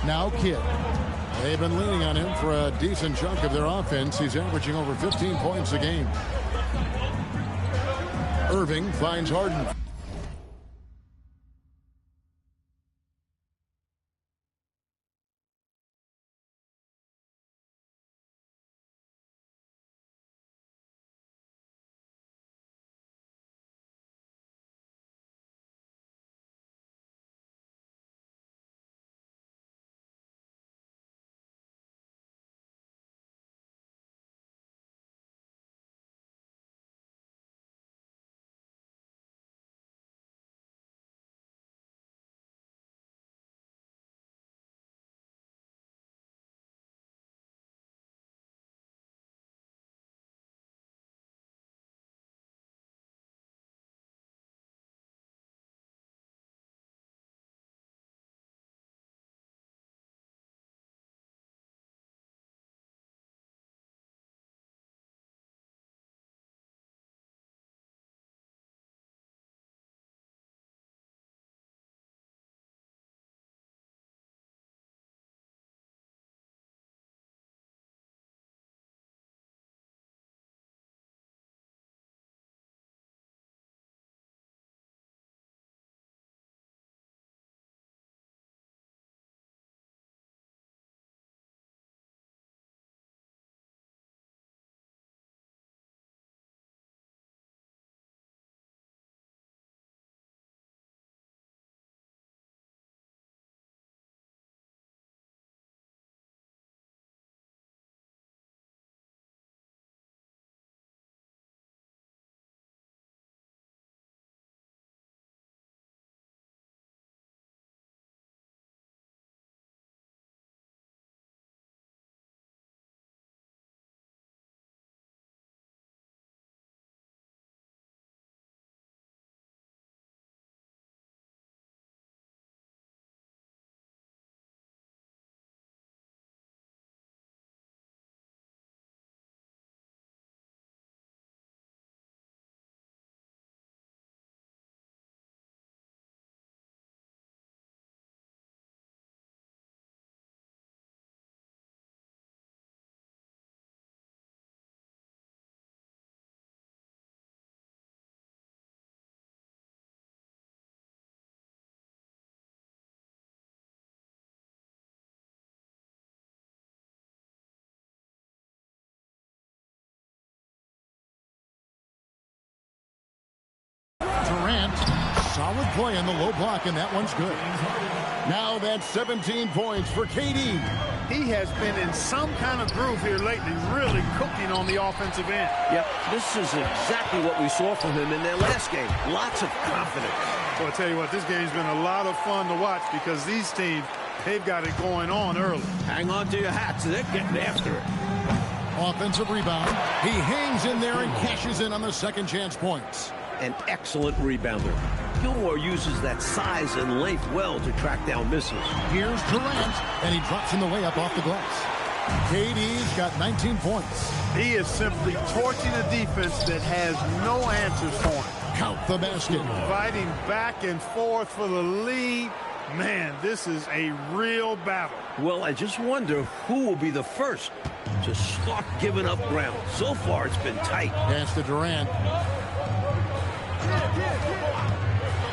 Now Kidd. They've been leaning on him for a decent chunk of their offense. He's averaging over 15 points a game. Irving finds Harden. Durant, solid play on the low block, and that one's good. Now that's 17 points for KD. He has been in some kind of groove here lately, really cooking on the offensive end. Yep, this is exactly what we saw from him in their last game. Lots of confidence. Well, I'll tell you what, this game's been a lot of fun to watch because these teams, they've got it going on early. Hang on to your hats. They're getting after it. Offensive rebound. He hangs in there and cashes in on the second chance points. An excellent rebounder. Gilmore uses that size and length well to track down misses. Here's Durant, and he drops in the layup off the glass. KD's got 19 points. He is simply torching a defense that has no answers for him. Count the basket. Fighting back and forth for the lead. Man, this is a real battle. Well, I just wonder who will be the first to start giving up ground. So far, it's been tight. Pass to Durant.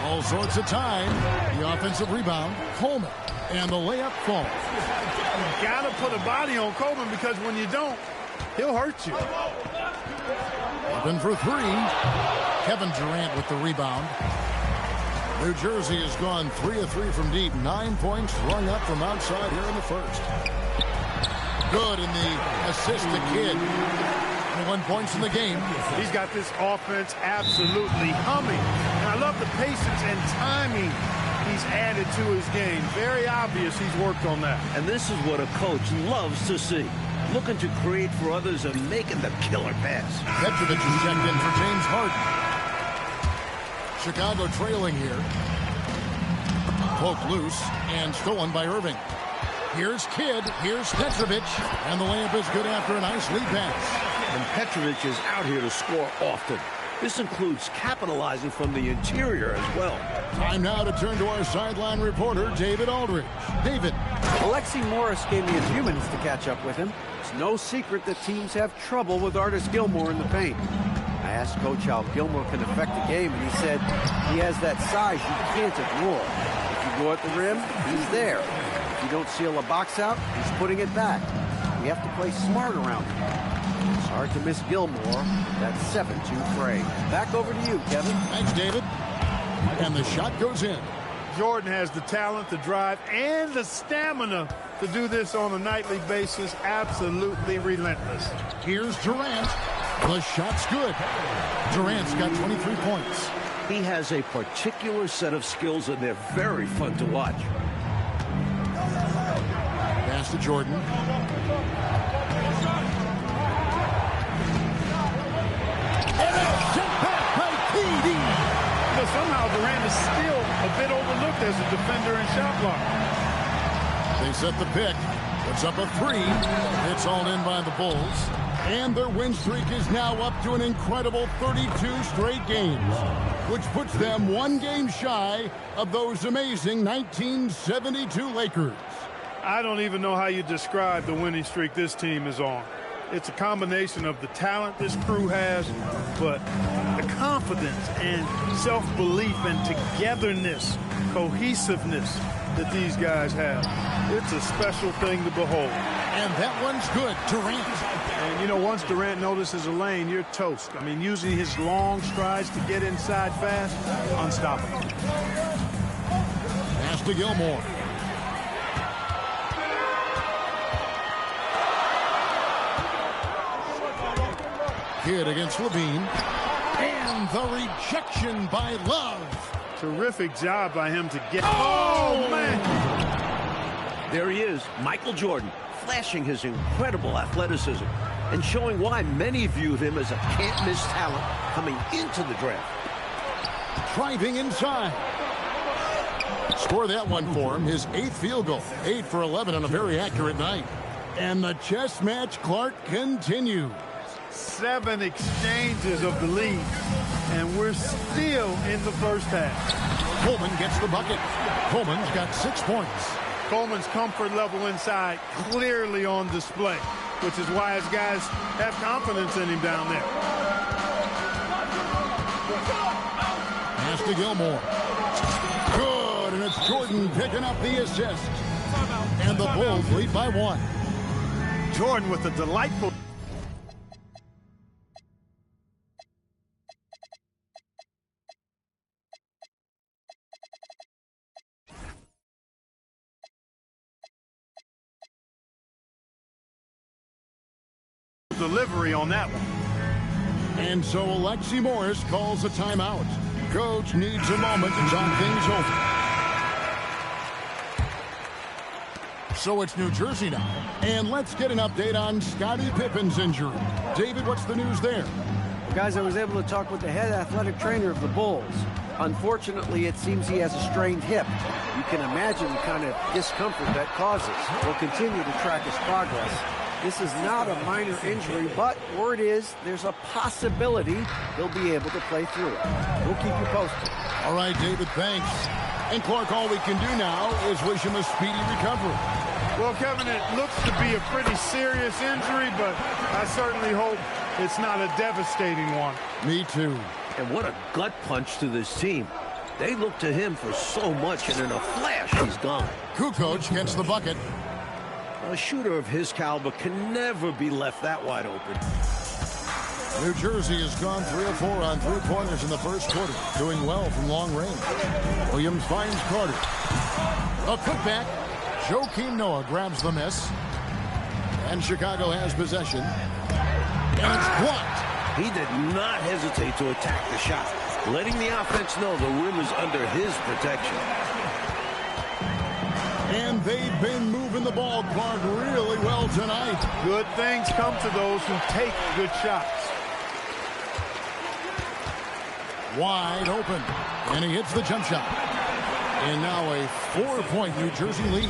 All sorts of time. The offensive rebound. Coleman. And the layup falls. You got to put a body on Coleman because when you don't, he'll hurt you. Open for three. Kevin Durant with the rebound. New Jersey has gone 3 of 3 from deep. 9 points rung up from outside here in the first. Good in the assist to Kidd. 1 points in the game. He's got this offense absolutely humming. And I love the patience and timing he's added to his game. Very obvious he's worked on that. And this is what a coach loves to see. Looking to create for others and making the killer pass. Petrovic is checked in for James Harden. Chicago trailing here. Poked loose and stolen by Irving. Here's Kidd. Here's Petrovic. And the layup is good after a nice lead pass. And Petrovic is out here to score often. This includes capitalizing from the interior as well. Time now to turn to our sideline reporter, David Aldridge. David. Alexi Morris gave me a few minutes to catch up with him. It's no secret that teams have trouble with Artis Gilmore in the paint. I asked Coach how Gilmore can affect the game, and he said he has that size you can't ignore. If you go at the rim, he's there. If you don't seal a box out, he's putting it back. We have to play smart around him. It's hard to miss Gilmore. That 7-2 frame. Back over to you, Kevin. Thanks, David. And the shot goes in. Jordan has the talent, the drive, and the stamina to do this on a nightly basis. Absolutely relentless. Here's Durant. The shot's good. Durant's got 23 points. He has a particular set of skills, and they're very fun to watch. Pass to Jordan. And a shot back by KD. Somehow Durant is still a bit overlooked as a defender and shot blocker. They set the pick. Puts up a three. It's all in by the Bulls. And their win streak is now up to an incredible 32 straight games, which puts them one game shy of those amazing 1972 Lakers. I don't even know how you describe the winning streak this team is on. It's a combination of the talent this crew has, but the confidence and self-belief and togetherness, cohesiveness that these guys have. It's a special thing to behold. And that one's good. Durant. And, you know, once Durant notices a lane, you're toast. I mean, using his long strides to get inside fast, unstoppable. Pass to Gilmore. Kidd against Levine. And the rejection by Love. Terrific job by him to get... Oh, man! There he is, Michael Jordan, flashing his incredible athleticism and showing why many viewed him as a can't-miss talent coming into the draft. Driving inside. Score that one for him, his 8th field goal. 8 for 11 on a very accurate night. And the chess match, Clark, continues. 7 exchanges of the lead, and we're still in the first half. Coleman gets the bucket. Coleman's got 6 points. Coleman's comfort level inside clearly on display, which is why his guys have confidence in him down there. Pass to Gilmore. Good, and it's Jordan picking up the assist. And the Bulls lead by 1. Jordan with a delightful... delivery on that one. And so Alexi Morris calls a timeout. Coach needs a moment to talk things over. So it's New Jersey now. And let's get an update on Scottie Pippen's injury. David, what's the news there? Guys, I was able to talk with the head athletic trainer of the Bulls. Unfortunately, it seems he has a strained hip. You can imagine the kind of discomfort that causes. We'll continue to track his progress. This is not a minor injury, but word is there's a possibility he'll be able to play through it. We'll keep you posted. All right, David, thanks. And Clark, all we can do now is wish him a speedy recovery. Well, Kevin, it looks to be a pretty serious injury, but I certainly hope it's not a devastating one. Me too. And what a gut punch to this team. They look to him for so much, and in a flash, he's gone. Kukoc gets the bucket. A shooter of his caliber can never be left that wide open. New Jersey has gone 3 of 4 on 3-pointers in the first quarter, doing well from long range. Williams finds Carter. A putback. Joakim Noah grabs the miss. And Chicago has possession. And it's blocked. He did not hesitate to attack the shot, letting the offense know the rim is under his protection. And they've been moving the ball, Clark, really well tonight. Good things come to those who take good shots. Wide open. And he hits the jump shot. And now a 4-point New Jersey lead.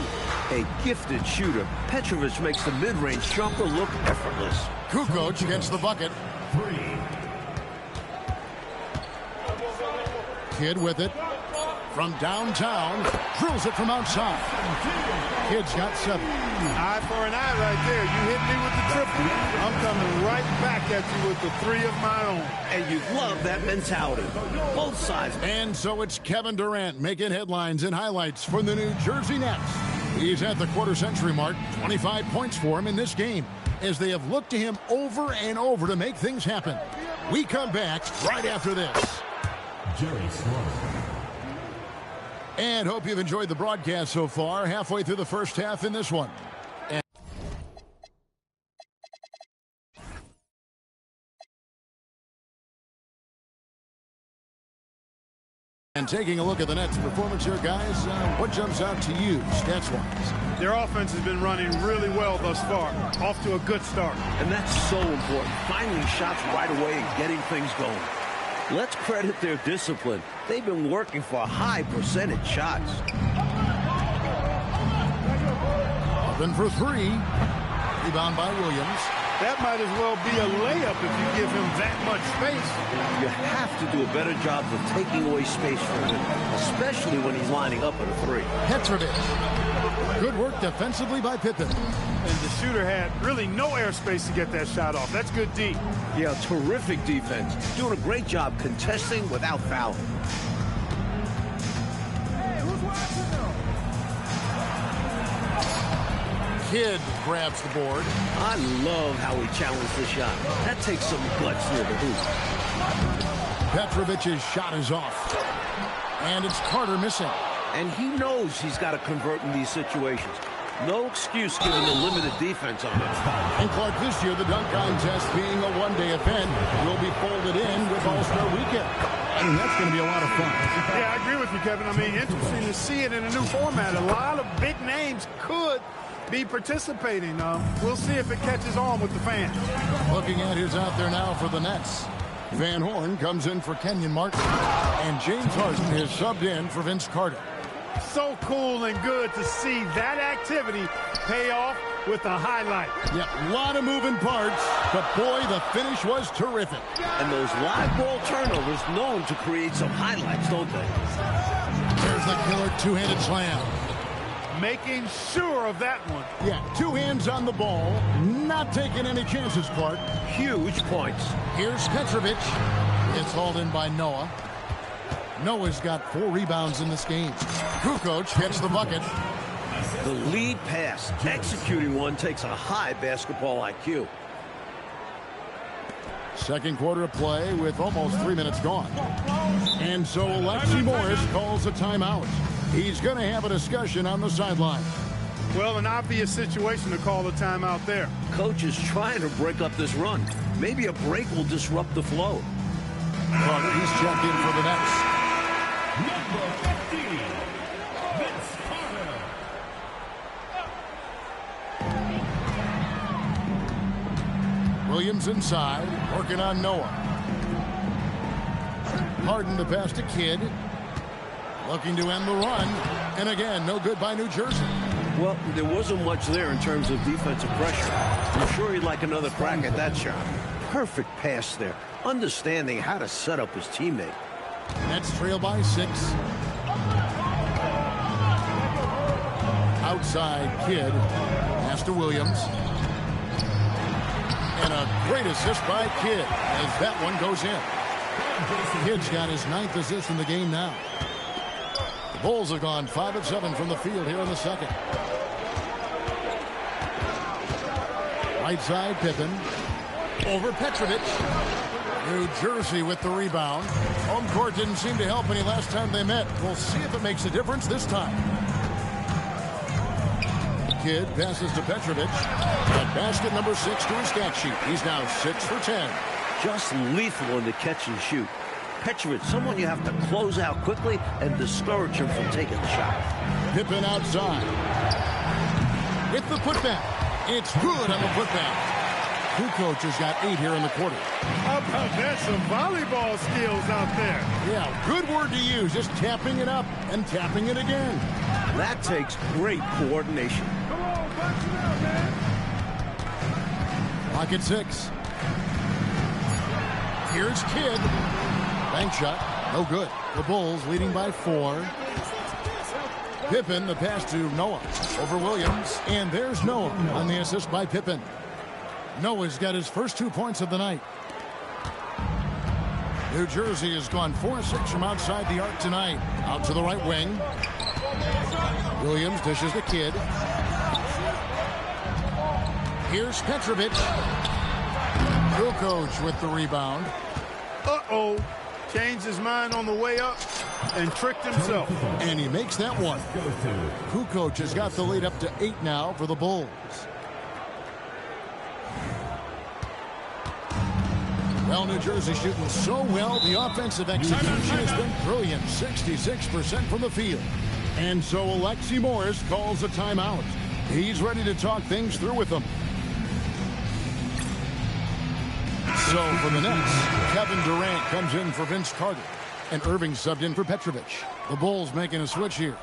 A gifted shooter, Petrovic makes the mid-range jumper look effortless. Kukoc gets the bucket. 3. Kidd with it. From downtown. Drills it from outside. Kidd's got 7. Eye for an eye right there. You hit me with the triple. I'm coming right back at you with the 3 of my own. And you love that mentality. Both sides. And so it's Kevin Durant making headlines and highlights for the New Jersey Nets. He's at the quarter-century mark. 25 points for him in this game as they have looked to him over and over to make things happen. We come back right after this. Jerry Sloan. And hope you've enjoyed the broadcast so far. Halfway through the first half in this one. And taking a look at the Nets' performance here, guys, what jumps out to you, stats-wise? Their offense has been running really well thus far. Off to a good start. And that's so important. Finding shots right away and getting things going. Let's credit their discipline. They've been working for high percentage shots. Open for 3. Rebound by Williams. That might as well be a layup if you give him that much space. You have to do a better job of taking away space from him, especially when he's lining up at a 3. Petrovic. Good work defensively by Pippen. And the shooter had really no airspace to get that shot off. That's good D. Yeah, terrific defense. Doing a great job contesting without fouling. Kidd grabs the board. I love how he challenged the shot. That takes some guts near the hoop. Petrovic's shot is off. And it's Carter missing. And he knows he's got to convert in these situations. No excuse given the limited defense on him. And Clark, this year, the dunk contest being a one-day event will be folded in with All-Star Weekend. And that's going to be a lot of fun. Yeah, I agree with you, Kevin. I mean, interesting to see it in a new format. A lot of big names could be participating. We'll see if it catches on with the fans. Looking at who's out there now for the Nets. Van Horn comes in for Kenyon Martin. And James Harden is subbed in for Vince Carter. So cool and good to see that activity pay off with a highlight. Yeah, a lot of moving parts, but boy, the finish was terrific. And those live ball turnovers known to create some highlights, don't they? There's the killer two-handed slam. Making sure of that one. Yeah, 2 hands on the ball, not taking any chances, Clark. Huge points. Here's Petrovic. It's hauled in by Noah. Noah's got 4 rebounds in this game. Kukoc gets the bucket. The lead pass. Executing one takes a high basketball IQ. Second quarter of play with almost 3 minutes gone. And so Alexi Morris calls a timeout. He's going to have a discussion on the sideline. Well, an obvious situation to call a timeout there. Coach is trying to break up this run. Maybe a break will disrupt the flow. Carter, he's checked in for the Nets. Number 50, Vince Carter. Williams inside, working on Noah. Harden the pass to Kidd. Looking to end the run. And again, no good by New Jersey. Well, there wasn't much there in terms of defensive pressure. I'm sure he'd like another crack at that shot. Perfect pass there. Understanding how to set up his teammate. Nets trail by 6. Outside, Kidd. Pass to Williams. And a great assist by Kidd as that one goes in. Kidd's got his 9th assist in the game now. The Bulls have gone 5 of 7 from the field here in the second. Right side, Pippen. Over Petrovic. New Jersey with the rebound. Home court didn't seem to help any last time they met. We'll see if it makes a difference this time. Kidd passes to Petrovic. At basket number 6 to his stat sheet. He's now 6 for 10. Just lethal in the catch and shoot. Petrovic, someone you have to close out quickly and discourage him from taking the shot. Pippen outside. With the putback. It's good on the putback. Kukoc has got 8 here in the quarter. How about that? Some volleyball skills out there. Yeah, good word to use. Just tapping it up and tapping it again. That takes great coordination. Come on, box it out, man. Pocket 6. Here's Kidd. Bank shot. No good. The Bulls leading by 4. Pippen, the pass to Noah over Williams. And there's Noah on the assist by Pippen. Noah's got his first 2 points of the night. New Jersey has gone 4-6 from outside the arc tonight. Out to the right wing. Williams dishes the Kidd. Here's Petrovic. Kukoc with the rebound. Uh-oh. Changed his mind on the way up and tricked himself. And he makes that one. Kukoc has got the lead up to 8 now for the Bulls. Well, New Jersey shooting so well. The offensive execution has been brilliant. 66% from the field. And so Alexi Morris calls a timeout. He's ready to talk things through with them. So for the Nets, Kevin Durant comes in for Vince Carter. And Irving subbed in for Petrovic. The Bulls making a switch here.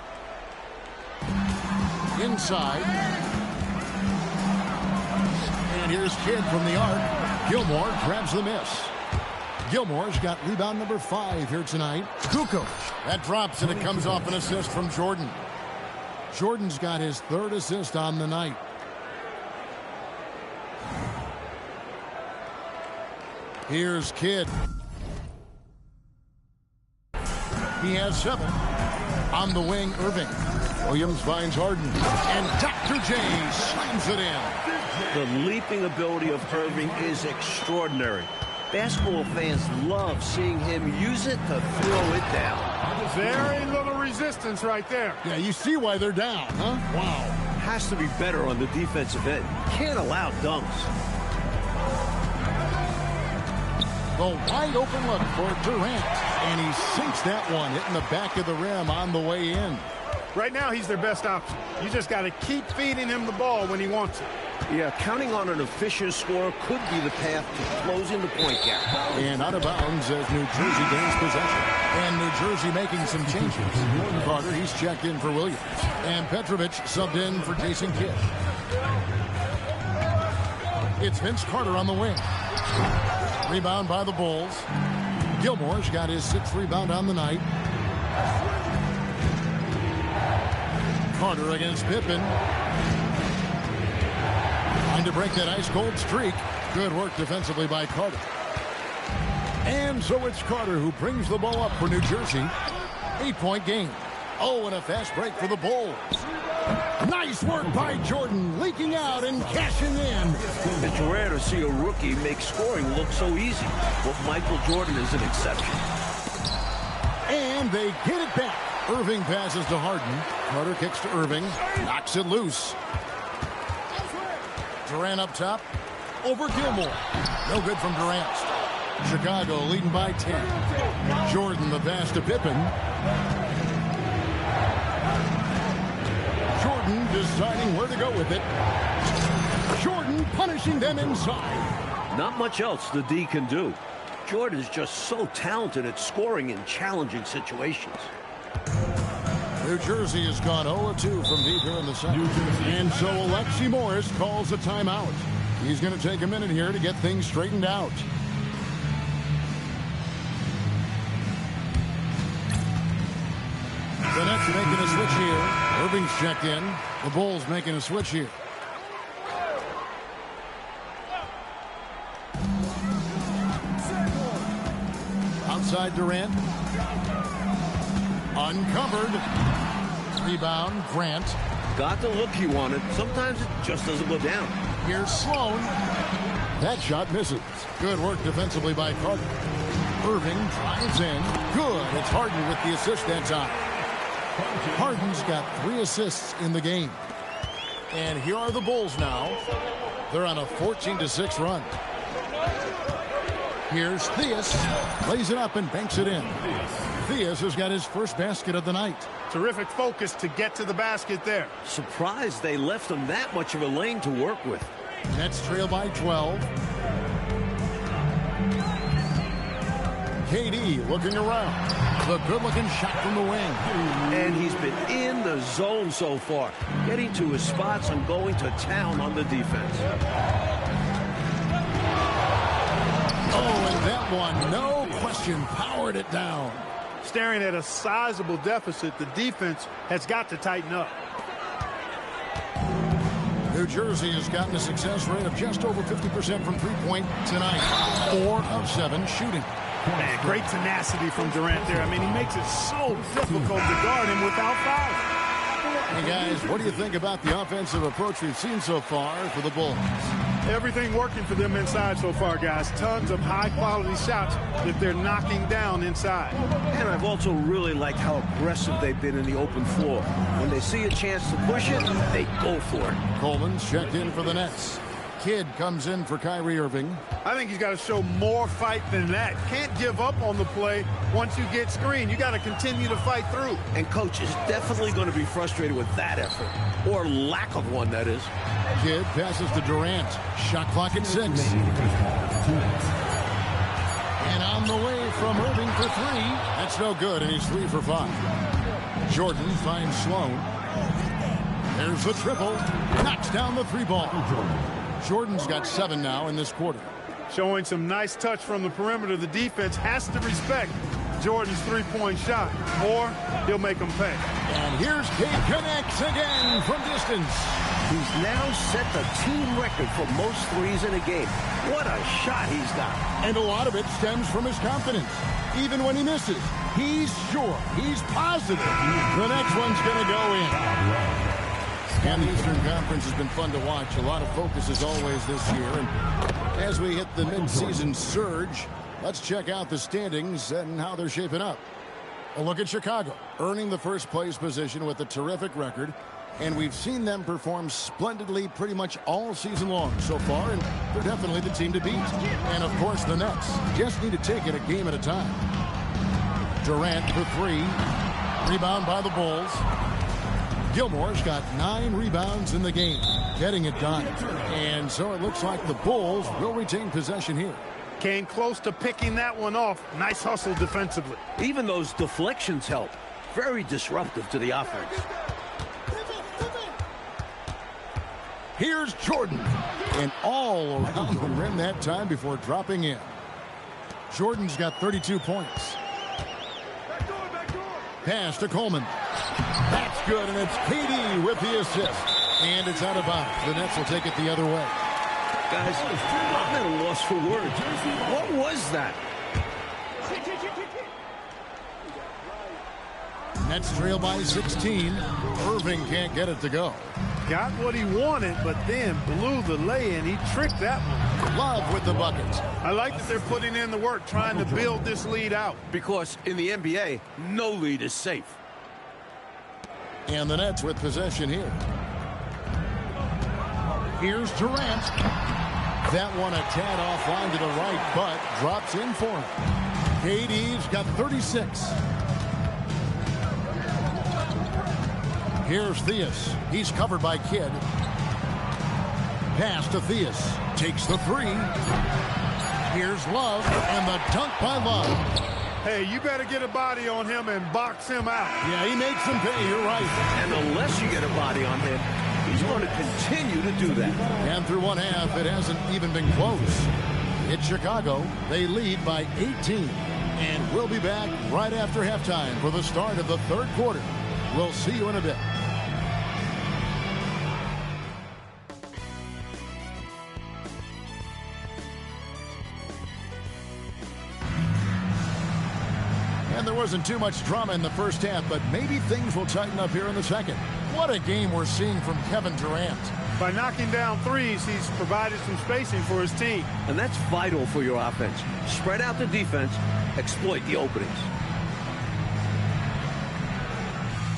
Inside. And here's Kidd from the arc. Gilmore grabs the miss. Gilmore's got rebound number 5 here tonight. Kukoc. That drops and it comes off an assist from Jordan. Jordan's got his 3rd assist on the night. Here's Kidd. He has 7. On the wing, Irving. Williams finds Harden. And Dr. J slams it in. The leaping ability of Irving is extraordinary. Basketball fans love seeing him use it to throw it down. Very little resistance right there. Yeah, you see why they're down, huh? Wow. Has to be better on the defensive end. Can't allow dunks. The wide open look for Durant. And he sinks that one, hitting the back of the rim on the way in. Right now, he's their best option. You just got to keep feeding him the ball when he wants it. Yeah, counting on an efficient scorer could be the path to closing the point gap. And out of bounds as New Jersey gains possession. And New Jersey making some changes. Carter, he's checked in for Williams. And Petrovic subbed in for Jason Kidd. It's Vince Carter on the wing. Rebound by the Bulls. Gilmore's got his 6th rebound on the night. Carter against Pippen. Trying to break that ice-cold streak. Good work defensively by Carter. And so it's Carter who brings the ball up for New Jersey. 8-point game. Oh, and a fast break for the Bulls. Nice work by Jordan, leaking out and cashing in. It's rare to see a rookie make scoring look so easy, but Michael Jordan is an exception. And they get it back. Irving passes to Harden. Carter kicks to Irving. Knocks it loose. Durant up top. Over Gilmore. No good from Durant. Chicago leading by 10. Jordan the pass to Pippen. Jordan deciding where to go with it. Jordan punishing them inside. Not much else the D can do. Jordan is just so talented at scoring in challenging situations. New Jersey has gone 0-2 from deep here in the second. And so Alexi Morris calls a timeout. He's going to take a minute here to get things straightened out. The Nets making a switch here. Irving's checked in. The Bulls making a switch here. Outside Durant. Uncovered. Rebound, Grant. Got the look he wanted. Sometimes it just doesn't go down. Here's Sloan. That shot misses. Good work defensively by Carter. Irving drives in. Good. It's Harden with the assist that time. Harden's got 3 assists in the game. And here are the Bulls now. They're on a 14-6 run. Here's Theus. Lays it up and banks it in. Theus has got his first basket of the night. Terrific focus to get to the basket there. Surprised they left him that much of a lane to work with. Nets trail by 12. KD looking around. The good-looking shot from the wing. And he's been in the zone so far, getting to his spots and going to town on the defense. Oh, and that one, no question, powered it down. Staring at a sizable deficit, the defense has got to tighten up. New Jersey has gotten a success rate of just over 50% from three-point tonight. 4 of 7 shooting. Man, great tenacity from Durant there. I mean, he makes it so difficult to guard him without fouling. Hey, guys, what do you think about the offensive approach we've seen so far for the Bulls? Everything working for them inside so far, guys. Tons of high-quality shots that they're knocking down inside. And I've also really liked how aggressive they've been in the open floor. When they see a chance to push it, they go for it. Coleman's checked in for the Nets. Kidd comes in for Kyrie Irving. I think he's got to show more fight than that. Can't give up on the play once you get screened. You got to continue to fight through. And Coach is definitely going to be frustrated with that effort, or lack of one, that is. Kidd passes to Durant. Shot clock at 6. And on the way from Irving for 3. That's no good, and he's 3 for 5. Jordan finds Sloan. There's the triple. Knocks down the 3-ball. Jordan's got 7 now in this quarter. Showing some nice touch from the perimeter. The defense has to respect Jordan's three-point shot, or he'll make them pay. And here's Cade connects again from distance. He's now set the team record for most threes in a game. What a shot he's got. And a lot of it stems from his confidence. Even when he misses, he's sure, he's positive the next one's going to go in. And the Eastern Conference has been fun to watch. A lot of focus as always this year. And as we hit the mid-season surge, let's check out the standings and how they're shaping up. A look at Chicago, earning the first place position with a terrific record. And we've seen them perform splendidly pretty much all season long so far, and they're definitely the team to beat. And, of course, the Nets just need to take it a game at a time. Durant for 3. Rebound by the Bulls. Gilmore's got 9 rebounds in the game, getting it done. And so it looks like the Bulls will retain possession here. Came close to picking that one off. Nice hustle defensively. Even those deflections help. Very disruptive to the offense. Here's Jordan. And all around the rim that time before dropping in. Jordan's got 32 points. Pass to Coleman. That's good, and it's KD with the assist. And it's out of bounds. The Nets will take it the other way. Guys, I'm at a loss for words. What was that? Nets trail by 16. Irving can't get it to go. Got what he wanted, but then blew the lay-in. He tricked that one. Love with the buckets. I like that they're putting in the work, trying to build this lead out. Because in the NBA, no lead is safe. And the Nets with possession here. Here's Durant. That one a tad offline to the right, but drops in for him. KD's got 36. Here's Theus. He's covered by Kidd. Pass to Theus. Takes the 3. Here's Love, and the dunk by Love. Hey, you better get a body on him and box him out. Yeah, he makes him pay. You're right. And unless you get a body on him, he's going to continue to do that. And through one half, it hasn't even been close. It's Chicago. They lead by 18. And we'll be back right after halftime for the start of the third quarter. We'll see you in a bit. And there wasn't too much drama in the first half, but maybe things will tighten up here in the second. What a game we're seeing from Kevin Durant. By knocking down threes, he's provided some spacing for his team. And that's vital for your offense. Spread out the defense, exploit the openings.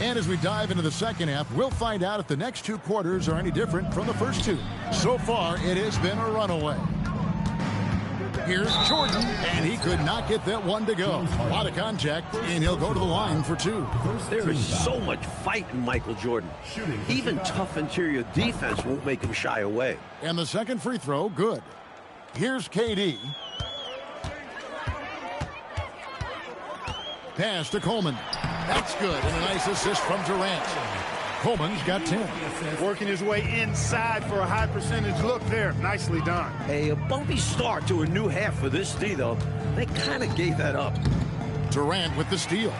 And as we dive into the second half, we'll find out if the next 2 quarters are any different from the first 2. So far, it has been a runaway. Here's Jordan, and he could not get that one to go. A lot of contact, and he'll go to the line for two. There is so much fight in Michael Jordan. Even tough interior defense won't make him shy away. And the second free throw, good. Here's KD. Pass to Coleman. That's good, and a nice assist from Durant. Coleman's got 10. Working his way inside for a high percentage look there. Nicely done. A bumpy start to a new half for this D, though. They kind of gave that up. Durant with the steal.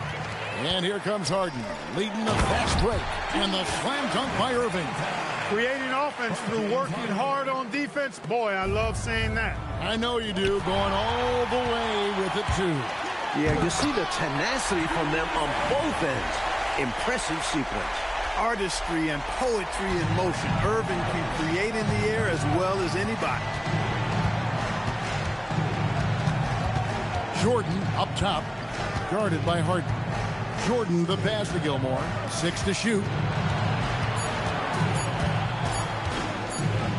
And here comes Harden, leading the fast break. And the slam dunk by Irving. Creating offense through working hard on defense. Boy, I love seeing that. I know you do, going all the way with it, too. Yeah, you see the tenacity from them on both ends. Impressive sequence. Artistry and poetry in motion. Irving can create in the air as well as anybody. Jordan up top, guarded by Harden. Jordan the pass to Gilmore. 6 to shoot.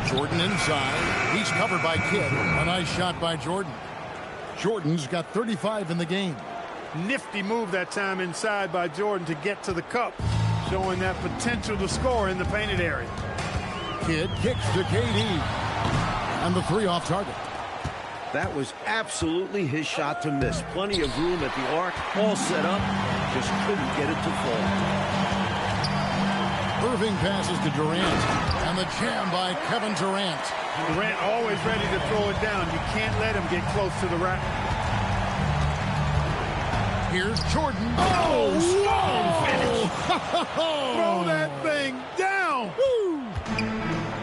Jordan inside. He's covered by Kidd. A nice shot by Jordan. Jordan's got 35 in the game. Nifty move that time inside by Jordan to get to the cup, showing that potential to score in the painted area. Kidd kicks to KD. And the three off target. That was absolutely his shot to miss. Plenty of room at the arc, all set up. Just couldn't get it to fall. Irving passes to Durant. And the jam by Kevin Durant. Durant always ready to throw it down. You can't let him get close to the rack. Here's Jordan. Oh, finish. Throw that thing down. Woo.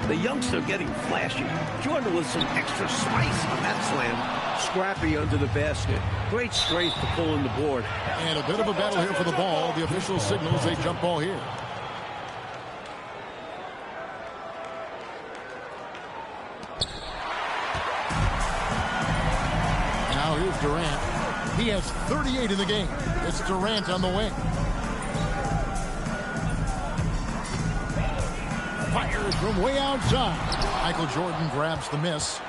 The youngster getting flashy. Jordan with some extra spice on that slam. Scrappy under the basket. Great strength to pull in the board. And a bit of a battle here for the ball. The official signals a jump ball here. Now here's Durant. He has 38 in the game. It's Durant on the wing. Fires from way outside. Michael Jordan grabs the miss.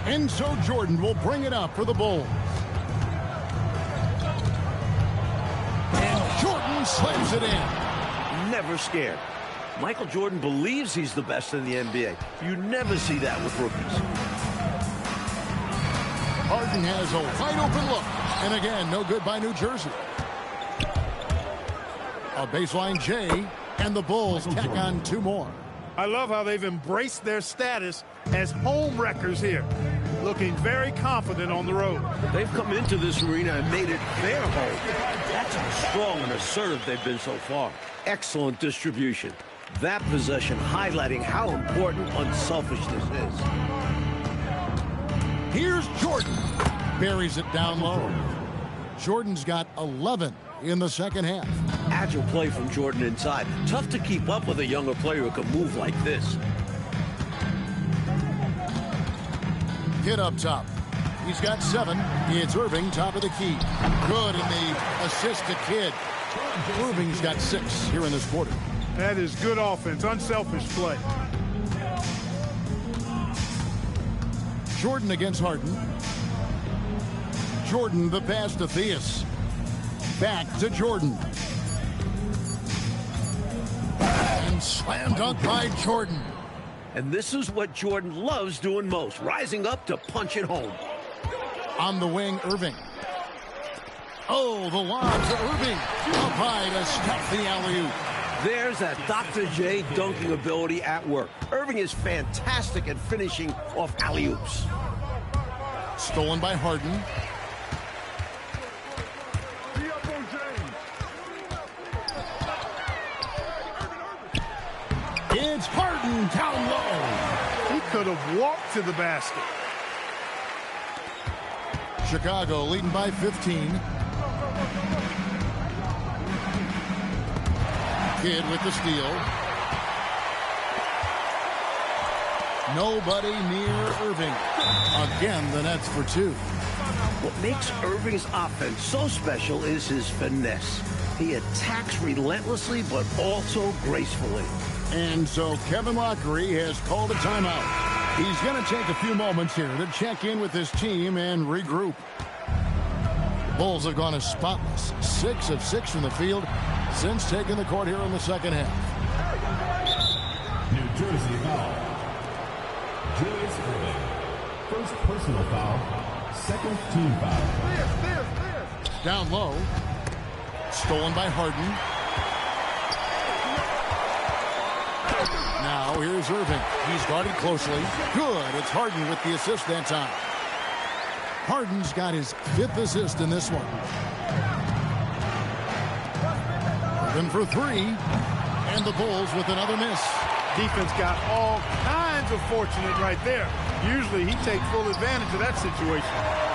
And so Jordan will bring it up for the Bulls. And Jordan slams it in. Never scared. Michael Jordan believes he's the best in the NBA. You never see that with rookies. Harden has a wide open look. And again, no good by New Jersey. A baseline J, and the Bulls tack on two more. I love how they've embraced their status as home wreckers here. Looking very confident on the road. They've come into this arena and made it their home. That's how strong and assertive they've been so far. Excellent distribution. That possession highlighting how important unselfishness is. Here's Jordan. Buries it down low. Jordan's got 11 in the second half. Agile play from Jordan inside. Tough to keep up with a younger player who can move like this. Kidd up top. He's got 7. It's Irving, top of the key. Good in the assist to Kidd. Irving's got 6 here in this quarter. That is good offense, unselfish play. Jordan against Harden. Jordan the pass to Theus. Back to Jordan. And slam dunk by Jordan. And this is what Jordan loves doing most, rising up to punch it home. On the wing, Irving. Oh, the lob to Irving. Up high to stuff the alley-oop. There's that Dr. J dunking ability at work. Irving is fantastic at finishing off alley-oops. Stolen by Harden. It's Harden down low. He could have walked to the basket. Chicago leading by 15. Kidd with the steal. Nobody near Irving. Again, the Nets for 2. What makes Irving's offense so special is his finesse. He attacks relentlessly, but also gracefully. And so Kevin Lockery has called a timeout. He's going to take a few moments here to check in with his team and regroup. The Bulls have gone as spotless, 6 of 6 from the field since taking the court here in the second half. New Jersey foul. Julius Erving. First personal foul. Second team foul. Down low. Stolen by Harden. Now here's Irving. He's guarded closely. Good. It's Harden with the assist that time. Harden's got his 5th assist in this one. Irving for 3. And the Bulls with another miss. Defense got all kinds of fortunate right there. Usually he takes full advantage of that situation.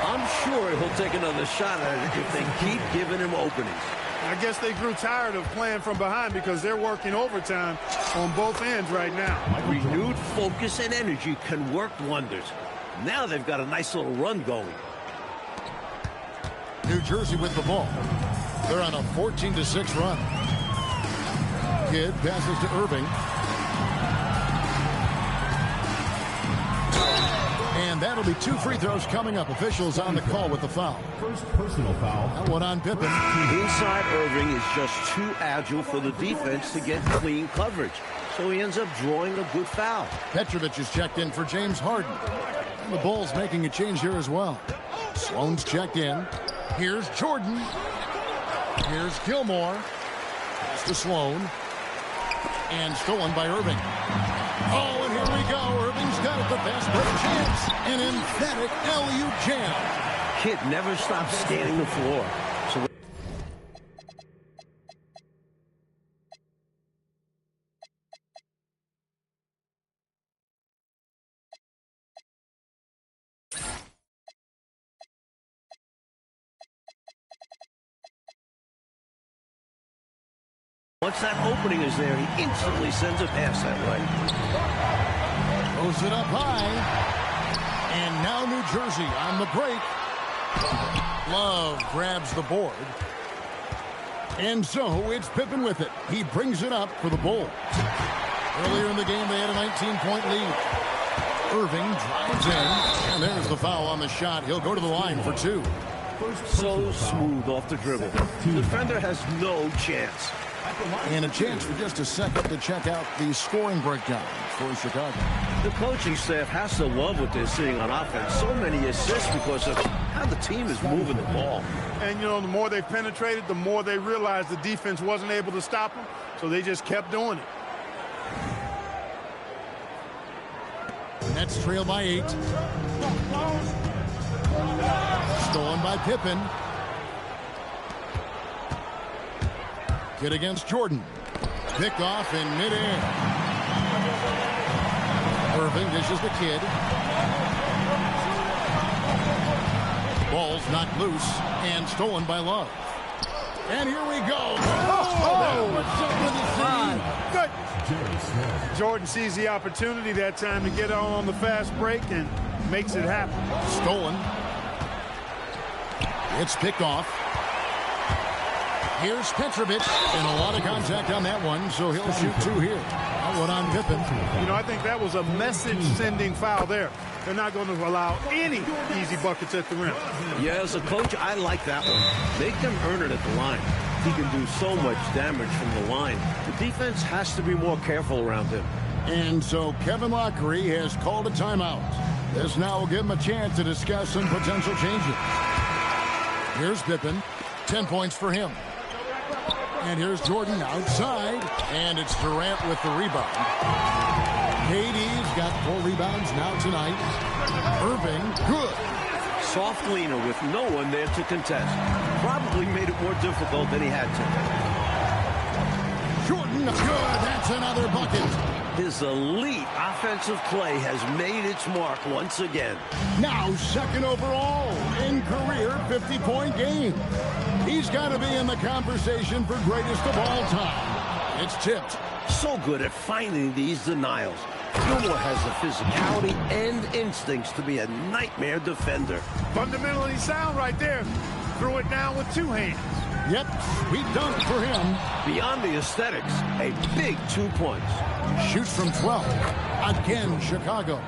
I'm sure he'll take another shot at it if they keep giving him openings. I guess they grew tired of playing from behind because they're working overtime on both ends right now. Renewed focus and energy can work wonders. Now they've got a nice little run going. New Jersey with the ball. They're on a 14-6 run. Kidd passes to Irving. And that'll be 2 free throws coming up. Officials on the call with the foul. First personal foul. That one on Pippen. Inside Irving is just too agile for the defense to get clean coverage. So he ends up drawing a good foul. Petrovic is checked in for James Harden. And the Bulls making a change here as well. Sloan's checked in. Here's Jordan. Here's Gilmore. Pass to Sloan. And stolen by Irving. Oh, and here we go. Irving's got it, the fast break chance. An emphatic LU jam. Kidd never stops scanning the floor. So once that opening is there, he instantly sends a pass that way. Throws it up high. And now New Jersey on the break. Love grabs the board. And so it's Pippen with it. He brings it up for the Bulls. Earlier in the game, they had a 19-point lead. Irving drives in. And there's the foul on the shot. He'll go to the line for 2. So smooth off the dribble. The defender has no chance. And a chance for just a second to check out the scoring breakdown for Chicago. The coaching staff has to love what they're seeing on offense. So many assists because of how the team is moving the ball. And, you know, the more they penetrated, the more they realized the defense wasn't able to stop them. So they just kept doing it. Nets trail by 8. Stolen by Pippen. Kidd against Jordan. Picked off in midair. Irving dishes the Kidd. Ball's knocked loose and stolen by Love. And here we go. Good. Jordan sees the opportunity that time to get on the fast break and makes it happen. Stolen. It's picked off. Here's Petrovic, and a lot of contact on that one, so he'll shoot 2 here. That one on Pippen. You know, I think that was a message-sending foul there. They're not going to allow any easy buckets at the rim. Yeah, as a coach, I like that one. Make them earn it at the line. He can do so much damage from the line. The defense has to be more careful around him. And so Kevin Lockery has called a timeout. This now will give him a chance to discuss some potential changes. Here's Pippen. 10 points for him. And here's Jordan outside. And it's Durant with the rebound. KD's got 4 rebounds now tonight. Irving, good. Soft leaner with no one there to contest. Probably made it more difficult than he had to. Jordan, good. That's another bucket. His elite offensive play has made its mark once again. Now second overall in career 50-point game. He's got to be in the conversation for greatest of all time. It's tipped. So good at finding these denials. Gilmore has the physicality and instincts to be a nightmare defender. Fundamentally sound right there. Threw it down with 2 hands. Yep, sweet dunk for him. Beyond the aesthetics, a big 2 points. Shoots from 12. Again, Chicago.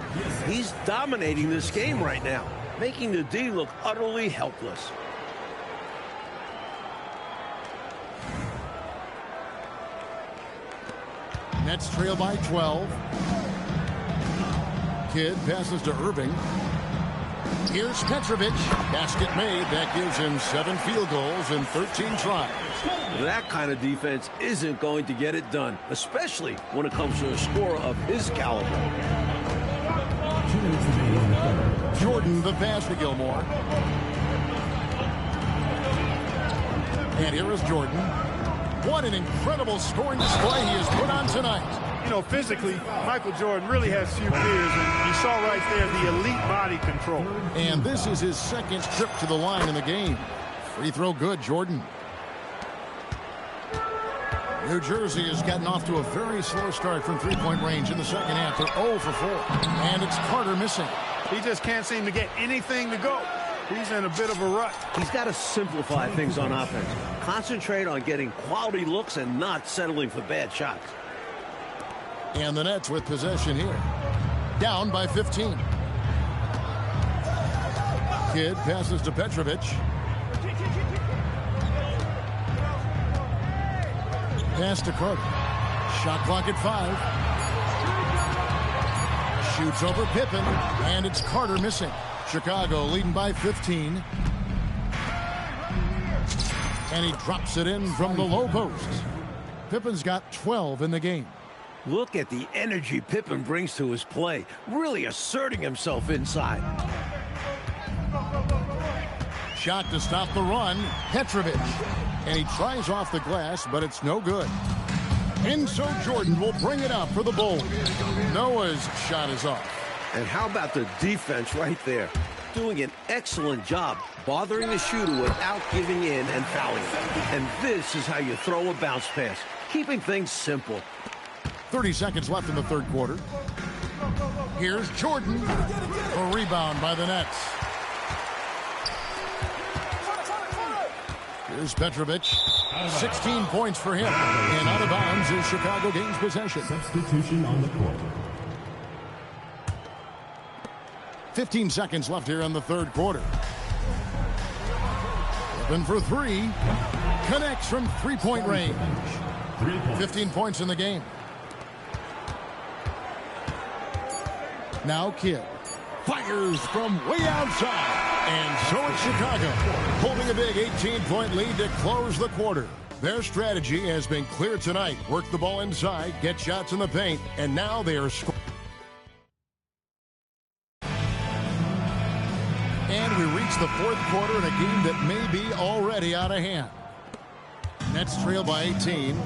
He's dominating this game right now, making the D look utterly helpless. Nets trail by 12. Kidd passes to Irving. Here's Petrovic. Basket made. That gives him 7 field goals in 13 tries. That kind of defense isn't going to get it done, especially when it comes to a scorer of his caliber. 2 minutes remaining in the third. Jordan the pass to Gilmore. And here is Jordan. What an incredible scoring display he has put on tonight. You know, physically, Michael Jordan really has few fears, and you saw right there the elite body control. And this is his second trip to the line in the game. Free throw good, Jordan. New Jersey has gotten off to a very slow start from three-point range in the second half. They're 0 for 4. And it's Carter missing. He just can't seem to get anything to go. He's in a bit of a rut. He's got to simplify things on offense. Concentrate on getting quality looks and not settling for bad shots. And the Nets with possession here. Down by 15. Kidd passes to Petrovic. Pass to Carter. Shot clock at 5. Shoots over Pippen. And it's Carter missing. Chicago leading by 15. And he drops it in from the low post. Pippen's got 12 in the game. Look at the energy Pippen brings to his play, really asserting himself inside. Shot to stop the run, Petrovic. And he tries off the glass, but it's no good. And so Jordan will bring it up for the Bulls. Noah's shot is off. And how about the defense right there? Doing an excellent job bothering the shooter without giving in and fouling him. And this is how you throw a bounce pass, keeping things simple. 30 seconds left in the third quarter. Here's Jordan. A rebound by the Nets. Here's Petrovic. 16 points for him. And out of bounds as Chicago gains possession. Substitution on the court. 15 seconds left here in the third quarter. Open for 3. Connects from three-point range. 15 points in the game. Now Kidd fires from way outside. And so it's Chicago holding a big 18-point lead to close the quarter. Their strategy has been clear tonight. Work the ball inside, get shots in the paint, and now they are scoring. And we reach the fourth quarter in a game that may be already out of hand. Nets trail by 18.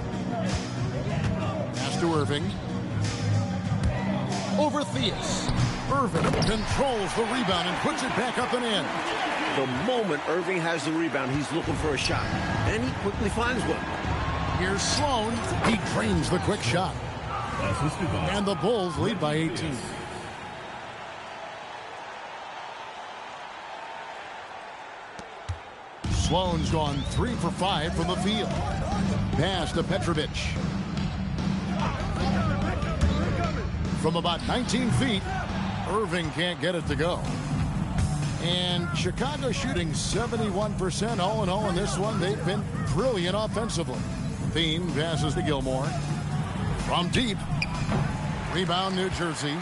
Pass to Irving. Over Theus. Irving controls the rebound and puts it back up and in. The moment Irving has the rebound, he's looking for a shot. And he quickly finds one. Here's Sloan. He drains the quick shot. And the Bulls lead by 18. Sloan's gone 3 for 5 from the field. Pass to Petrovic. From about 19 feet, Irving can't get it to go. And Chicago shooting 71% all in all in this one. They've been brilliant offensively. Thiem passes to Gilmore. From deep. Rebound, New Jersey.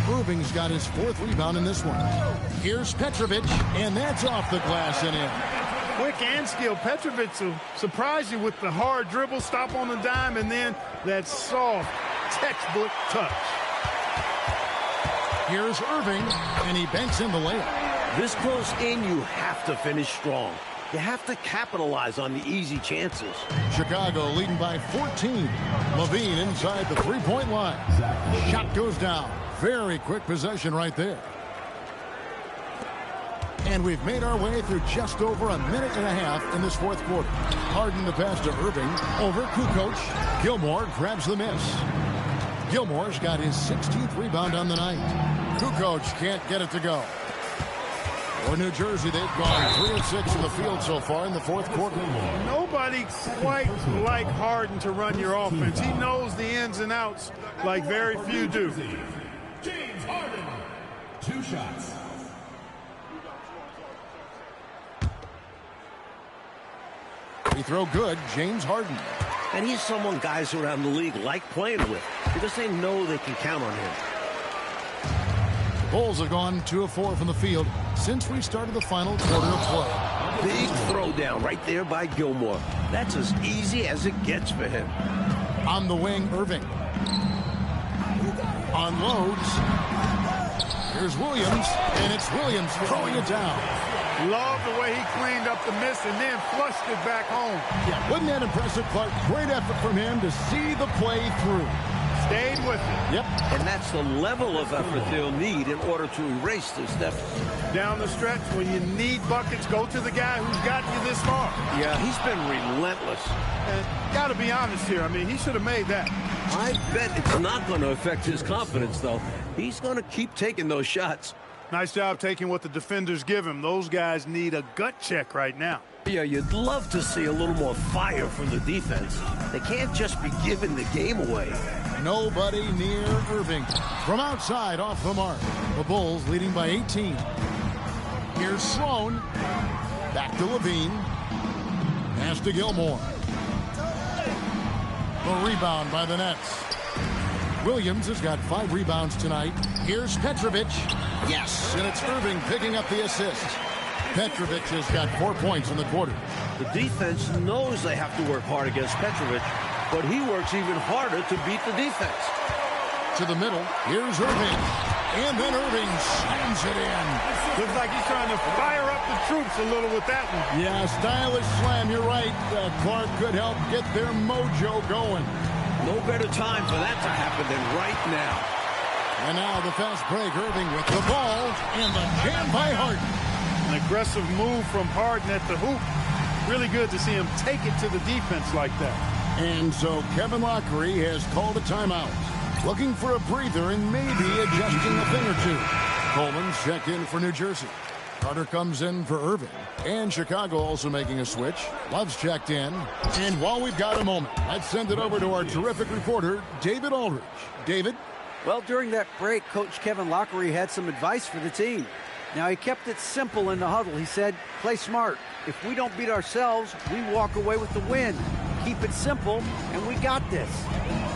Irving's got his 4th rebound in this one. Here's Petrovic, and that's off the glass and in. Quick and skill. Petrovic will surprise you with the hard dribble, stop on the dime, and then that soft textbook touch. Here's Irving, and he banks in the layup. This close in, you have to finish strong. You have to capitalize on the easy chances. Chicago leading by 14. Levine inside the three-point line. Shot goes down. Very quick possession right there. And we've made our way through just over a minute and a half in this fourth quarter. Harden the pass to Irving. Over Kukoc. Gilmore grabs the miss. Gilmore's got his 16th rebound on the night. Kukoc can't get it to go. For New Jersey, they've gone 3 of 6 in the field so far in the fourth quarter. Nobody quite like Harden to run your offense. He knows the ins and outs like very few do. James Harden, 2 shots. Free throw good, James Harden. And he's someone guys around the league like playing with because they know they can count on him. The Bulls have gone 2 of 4 from the field since we started the final quarter of play. Big throwdown right there by Gilmore. That's as easy as it gets for him. On the wing, Irving. Unloads. Here's Williams, and it's Williams throwing it down. Love the way he cleaned up the miss and then flushed it back home. Yeah, wasn't that impressive, Clark? Great effort from him to see the play through. Stayed with it. Yep. And that's the level of effort they'll need in order to erase this deficit. Down the stretch, when you need buckets, go to the guy who's gotten you this far. Yeah, he's been relentless. And got to be honest here. I mean, he should have made that. I bet it's not going to affect his confidence, though. He's going to keep taking those shots. Nice job taking what the defenders give him. Those guys need a gut check right now. Yeah, you'd love to see a little more fire from the defense. They can't just be giving the game away. Nobody near Irving. From outside, off the mark. The Bulls leading by 18. Here's Sloan. Back to Levine. Pass to Gilmore. The rebound by the Nets. Williams has got 5 rebounds tonight. Here's Petrovic. Yes, and it's Irving picking up the assist. Petrovic has got 4 points in the quarter. The defense knows they have to work hard against Petrovic, but he works even harder to beat the defense. To the middle, here's Irving. And then Irving slams it in. Looks like he's trying to fire up the troops a little with that one. Yeah, stylish slam, you're right. Clark could help get their mojo going. No better time for that to happen than right now. And now the fast break, Irving with the ball and the jam by Harden. An aggressive move from Harden at the hoop. Really good to see him take it to the defense like that. And so Kevin Lockery has called a timeout. Looking for a breather and maybe adjusting a thing or two. Coleman's checked in for New Jersey. Carter comes in for Irving. And Chicago also making a switch. Love's checked in. And while we've got a moment, let's send it over to our terrific reporter, David Aldridge. David? Well, during that break, Coach Kevin Lockery had some advice for the team. Now, he kept it simple in the huddle. He said, play smart. If we don't beat ourselves, we walk away with the win. Keep it simple, and we got this.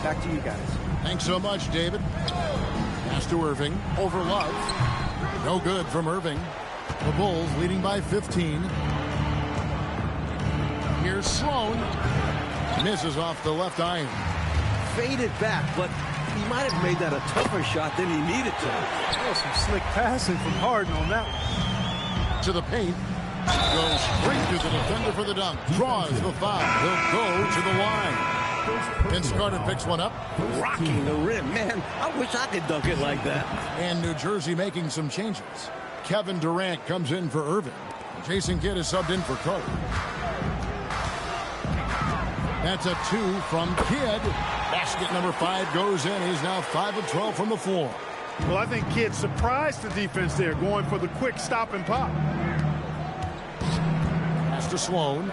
Back to you guys. Thanks so much, David. Pass to Irving. Over Love. No good from Irving. The Bulls leading by 15. Here's Sloan. Misses off the left iron. Faded back, but he might have made that a tougher shot than he needed to. Oh, some slick passing from Harden on that one. To the paint. Goes straight to the defender for the dunk. Draws the foul. He'll go to the line. Vince Carter picks one up. Rocking the rim. Man, I wish I could dunk it like that. And New Jersey making some changes. Kevin Durant comes in for Irving. Jason Kidd is subbed in for Carter. That's a 2 from Kidd. Basket number 5 goes in. He's now 5 of 12 from the floor. Well, I think Kidd surprised the defense there, going for the quick stop and pop. Pass to Sloan.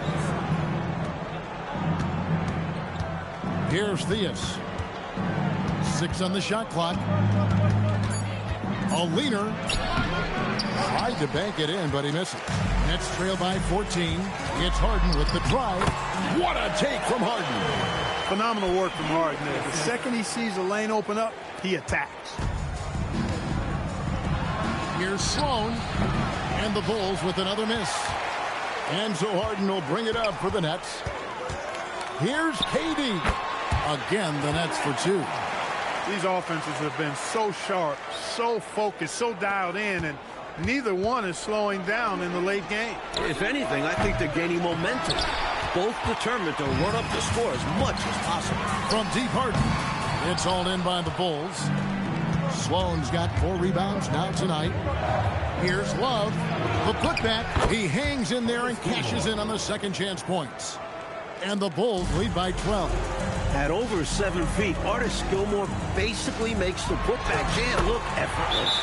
Here's Theus. 6 on the shot clock. A leaner. Tried to bank it in, but he misses. Nets trail by 14. It's Harden with the drive. What a take from Harden. Phenomenal work from Harden there. The second he sees a lane open up, he attacks. Here's Sloan. And the Bulls with another miss. And so Harden will bring it up for the Nets. Here's KD. Again, the Nets for 2. These offenses have been so sharp, so focused, so dialed in, and neither one is slowing down in the late game. If anything, I think they're gaining momentum. Both determined to run up the score as much as possible. From deep Harden. It's all in by the Bulls. Sloan's got 4 rebounds now tonight. Here's Love. The putback. He hangs in there and cashes in on the second chance points. And the Bulls lead by 12. At over 7 feet, Artis Gilmore basically makes the putback jam look effortless.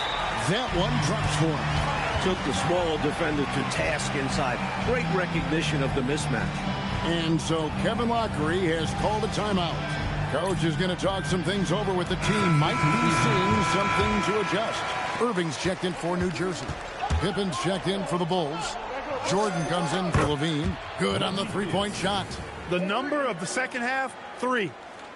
That one drops for him. took the smaller defender to task inside. Great recognition of the mismatch. And so Kevin Lockery has called a timeout. Coach is going to talk some things over with the team. Might be seeing something to adjust. Irving's checked in for New Jersey. Pippen's checked in for the Bulls. Jordan comes in for Levine. Good on the three-point shot. The number of the second half, 3.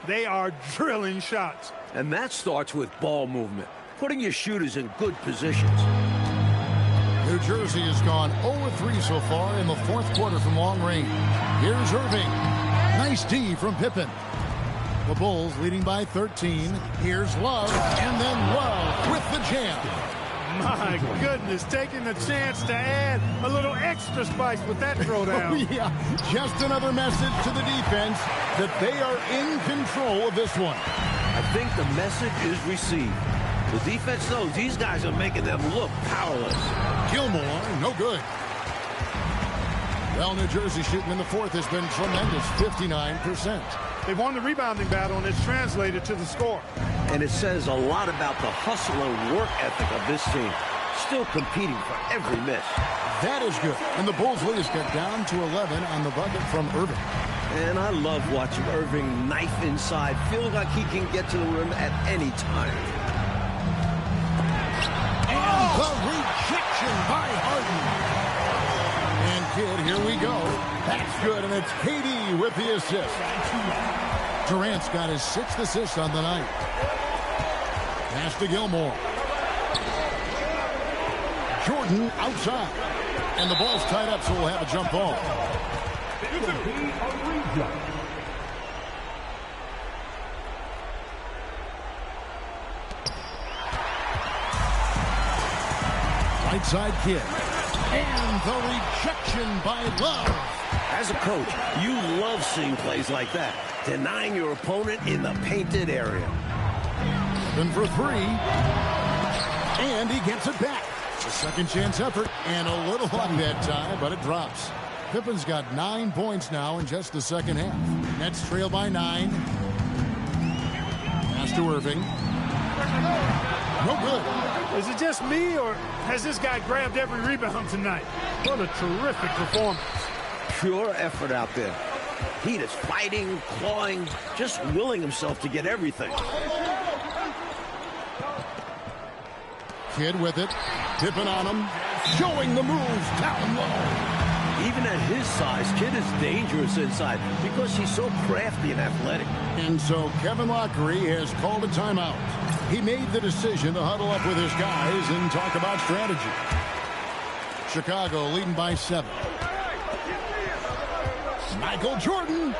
They are drilling shots. And that starts with ball movement, putting your shooters in good positions. New Jersey has gone 0-3 so far in the fourth quarter from long range. Here's Irving. Nice D from Pippen. The Bulls leading by 13. Here's Love, and then Love with the jam. My goodness, taking the chance to add a little extra spice with that throwdown. Oh, yeah, just another message to the defense that they are in control of this one. I think the message is received. The defense knows these guys are making them look powerless. Gilmore, no good. Well, New Jersey shooting in the fourth has been tremendous, 59%. They've won the rebounding battle, and it's translated to the score. And it says a lot about the hustle and work ethic of this team. Still competing for every miss. That is good. And the Bulls lead has got down to 11 on the bucket from Irving. And I love watching Irving knife inside, feeling like he can get to the rim at any time. And the rejection by Harden. And Kidd, here we go. That's good, and it's KD with the assist. Durant's got his 6th assist on the night. Pass to Gilmore. Jordan outside. And the ball's tied up, so we'll have a jump ball. Right side Kidd. And the rejection by Love. As a coach, you love seeing plays like that. Denying your opponent in the painted area. Then for 3. And he gets it back. A second chance effort. And a little luck that time, but it drops. Pippen's got 9 points now in just the second half. Nets trail by 9. Pass to Irving. No good. Is it just me, or has this guy grabbed every rebound tonight? What a terrific performance. Pure effort out there. He is fighting, clawing, just willing himself to get everything. Kidd with it. Pippen on him. Showing the moves down low. Even at his size, Kidd is dangerous inside because he's so crafty and athletic. And so Kevin Lockery has called a timeout. He made the decision to huddle up with his guys and talk about strategy. Chicago leading by 7. Michael Jordan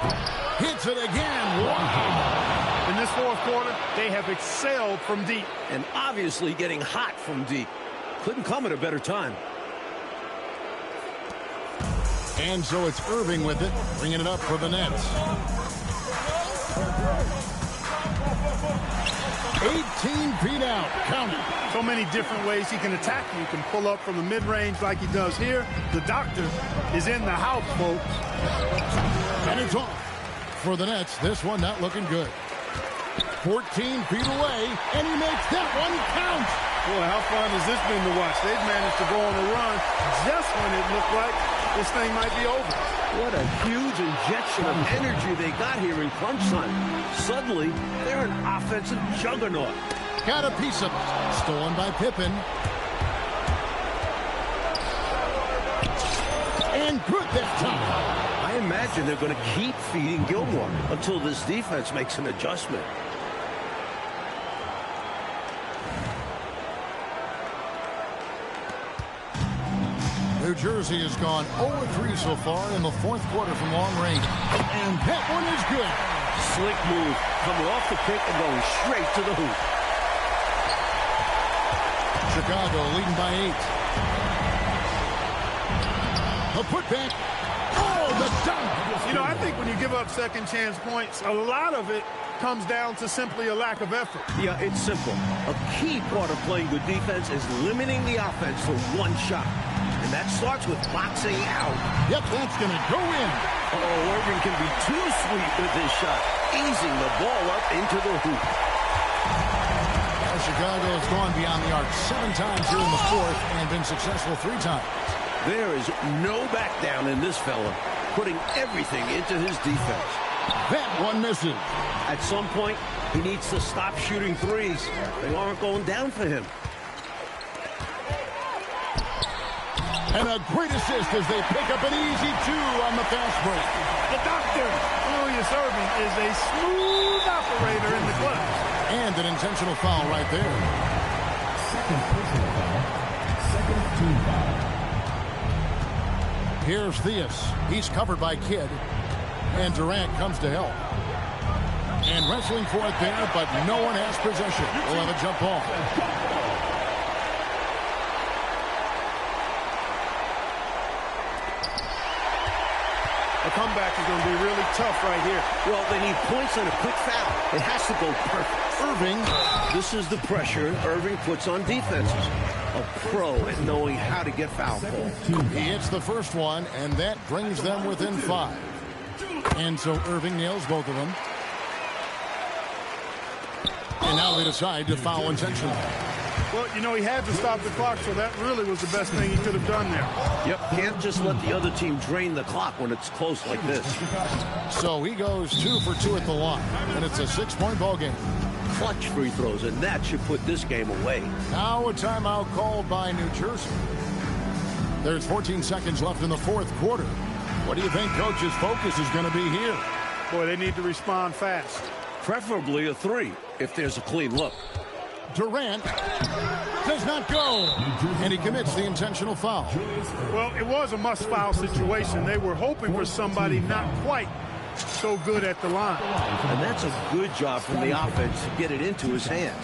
hits it again. Wow. In this fourth quarter, they have excelled from deep. And obviously getting hot from deep. Couldn't come at a better time. And so it's Irving with it, bringing it up for the Nets. 18 feet out. Count it. So many different ways he can attack you. You can pull up from the mid-range like he does here. The doctor is in the house, folks. And it's off. For the Nets, this one not looking good. 14 feet away, and he makes that one count. Boy, how fun has this been to watch? They've managed to go on a run just when it looked like this thing might be over. What a huge injection of energy they got here in crunch time. Suddenly, they're an offensive juggernaut. Got a piece of it. Stolen by Pippen. And good that time. I imagine they're going to keep feeding Gilmore until this defense makes an adjustment. New Jersey has gone 0-3 so far in the fourth quarter from long range. And that one is good. Slick move, coming off the pick and going straight to the hoop. Chicago leading by 8. A putback. Oh, the dunk. You know, I think when you give up second chance points, a lot of it comes down to simply a lack of effort. Yeah, it's simple. A key part of playing good defense is limiting the offense to one shot. And that starts with boxing out. Yep, that's going to go in. Oh, Irving can be too sweet with his shot, easing the ball up into the hoop. Well, Chicago has gone beyond the arc 7 times here in the fourth and been successful 3 times. There is no back down in this fella, putting everything into his defense. That one misses. At some point, he needs to stop shooting threes. They aren't going down for him. And a great assist as they pick up an easy 2 on the fast break. The doctor, Julius Erving, is a smooth operator in the clutch. And an intentional foul right there. Second personal foul. Second team foul. Here's Theus. He's covered by Kidd. And Durant comes to help. And wrestling for it there, but no one has possession. We'll have a jump ball. The comeback is going to be really tough right here. Well, they need points and a quick foul. It has to go perfect. Irving. This is the pressure Irving puts on defenses. A pro at knowing how to get foul calls. He hits the first one, and that brings them within 5. And so Irving nails both of them. And now they decide to foul intentionally. Well, you know, he had to stop the clock, so that really was the best thing he could have done there. Yep, can't just let the other team drain the clock when it's close like this. So he goes 2 for 2 at the line, and it's a 6-point ball game. Clutch free throws, and that should put this game away. Now a timeout called by New Jersey. There's 14 seconds left in the fourth quarter. What do you think Coach's focus is going to be here? Boy, they need to respond fast. Preferably a 3, if there's a clean look. Durant does not go, and he commits the intentional foul. Well, it was a must-foul situation. They were hoping for somebody not quite so good at the line. And that's a good job from the offense to get it into his hands.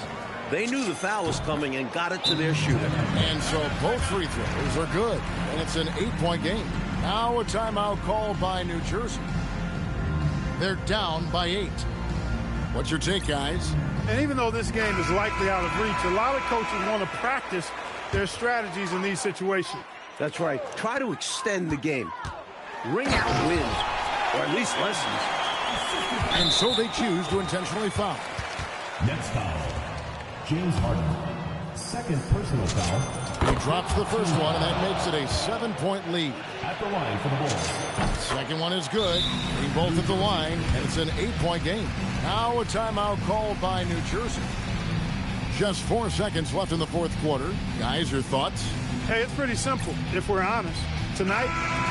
They knew the foul was coming and got it to their shooter. And so both free throws are good, and it's an 8-point game. Now a timeout called by New Jersey. They're down by 8. What's your take, guys? And even though this game is likely out of reach, a lot of coaches want to practice their strategies in these situations. That's right. Try to extend the game. Ring out wins, or at least lessons. And so they choose to intentionally foul. Next foul. James Harden. Second personal foul. He drops the first one, and that makes it a 7-point lead. At the line for the Bulls. Second one is good. They both at the line, and it's an 8-point game. Now a timeout called by New Jersey. Just 4 seconds left in the fourth quarter. Guys, your thoughts? Hey, it's pretty simple, if we're honest. Tonight,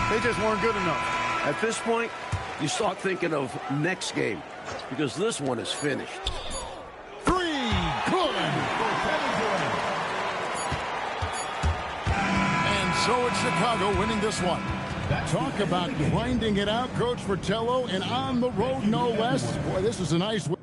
they just weren't good enough. At this point, you start thinking of next game, because this one is finished. 3, good! And so it's Chicago winning this one. Talk about grinding it out, Coach Fratello, and on the road, no less. Boy, this is a nice win.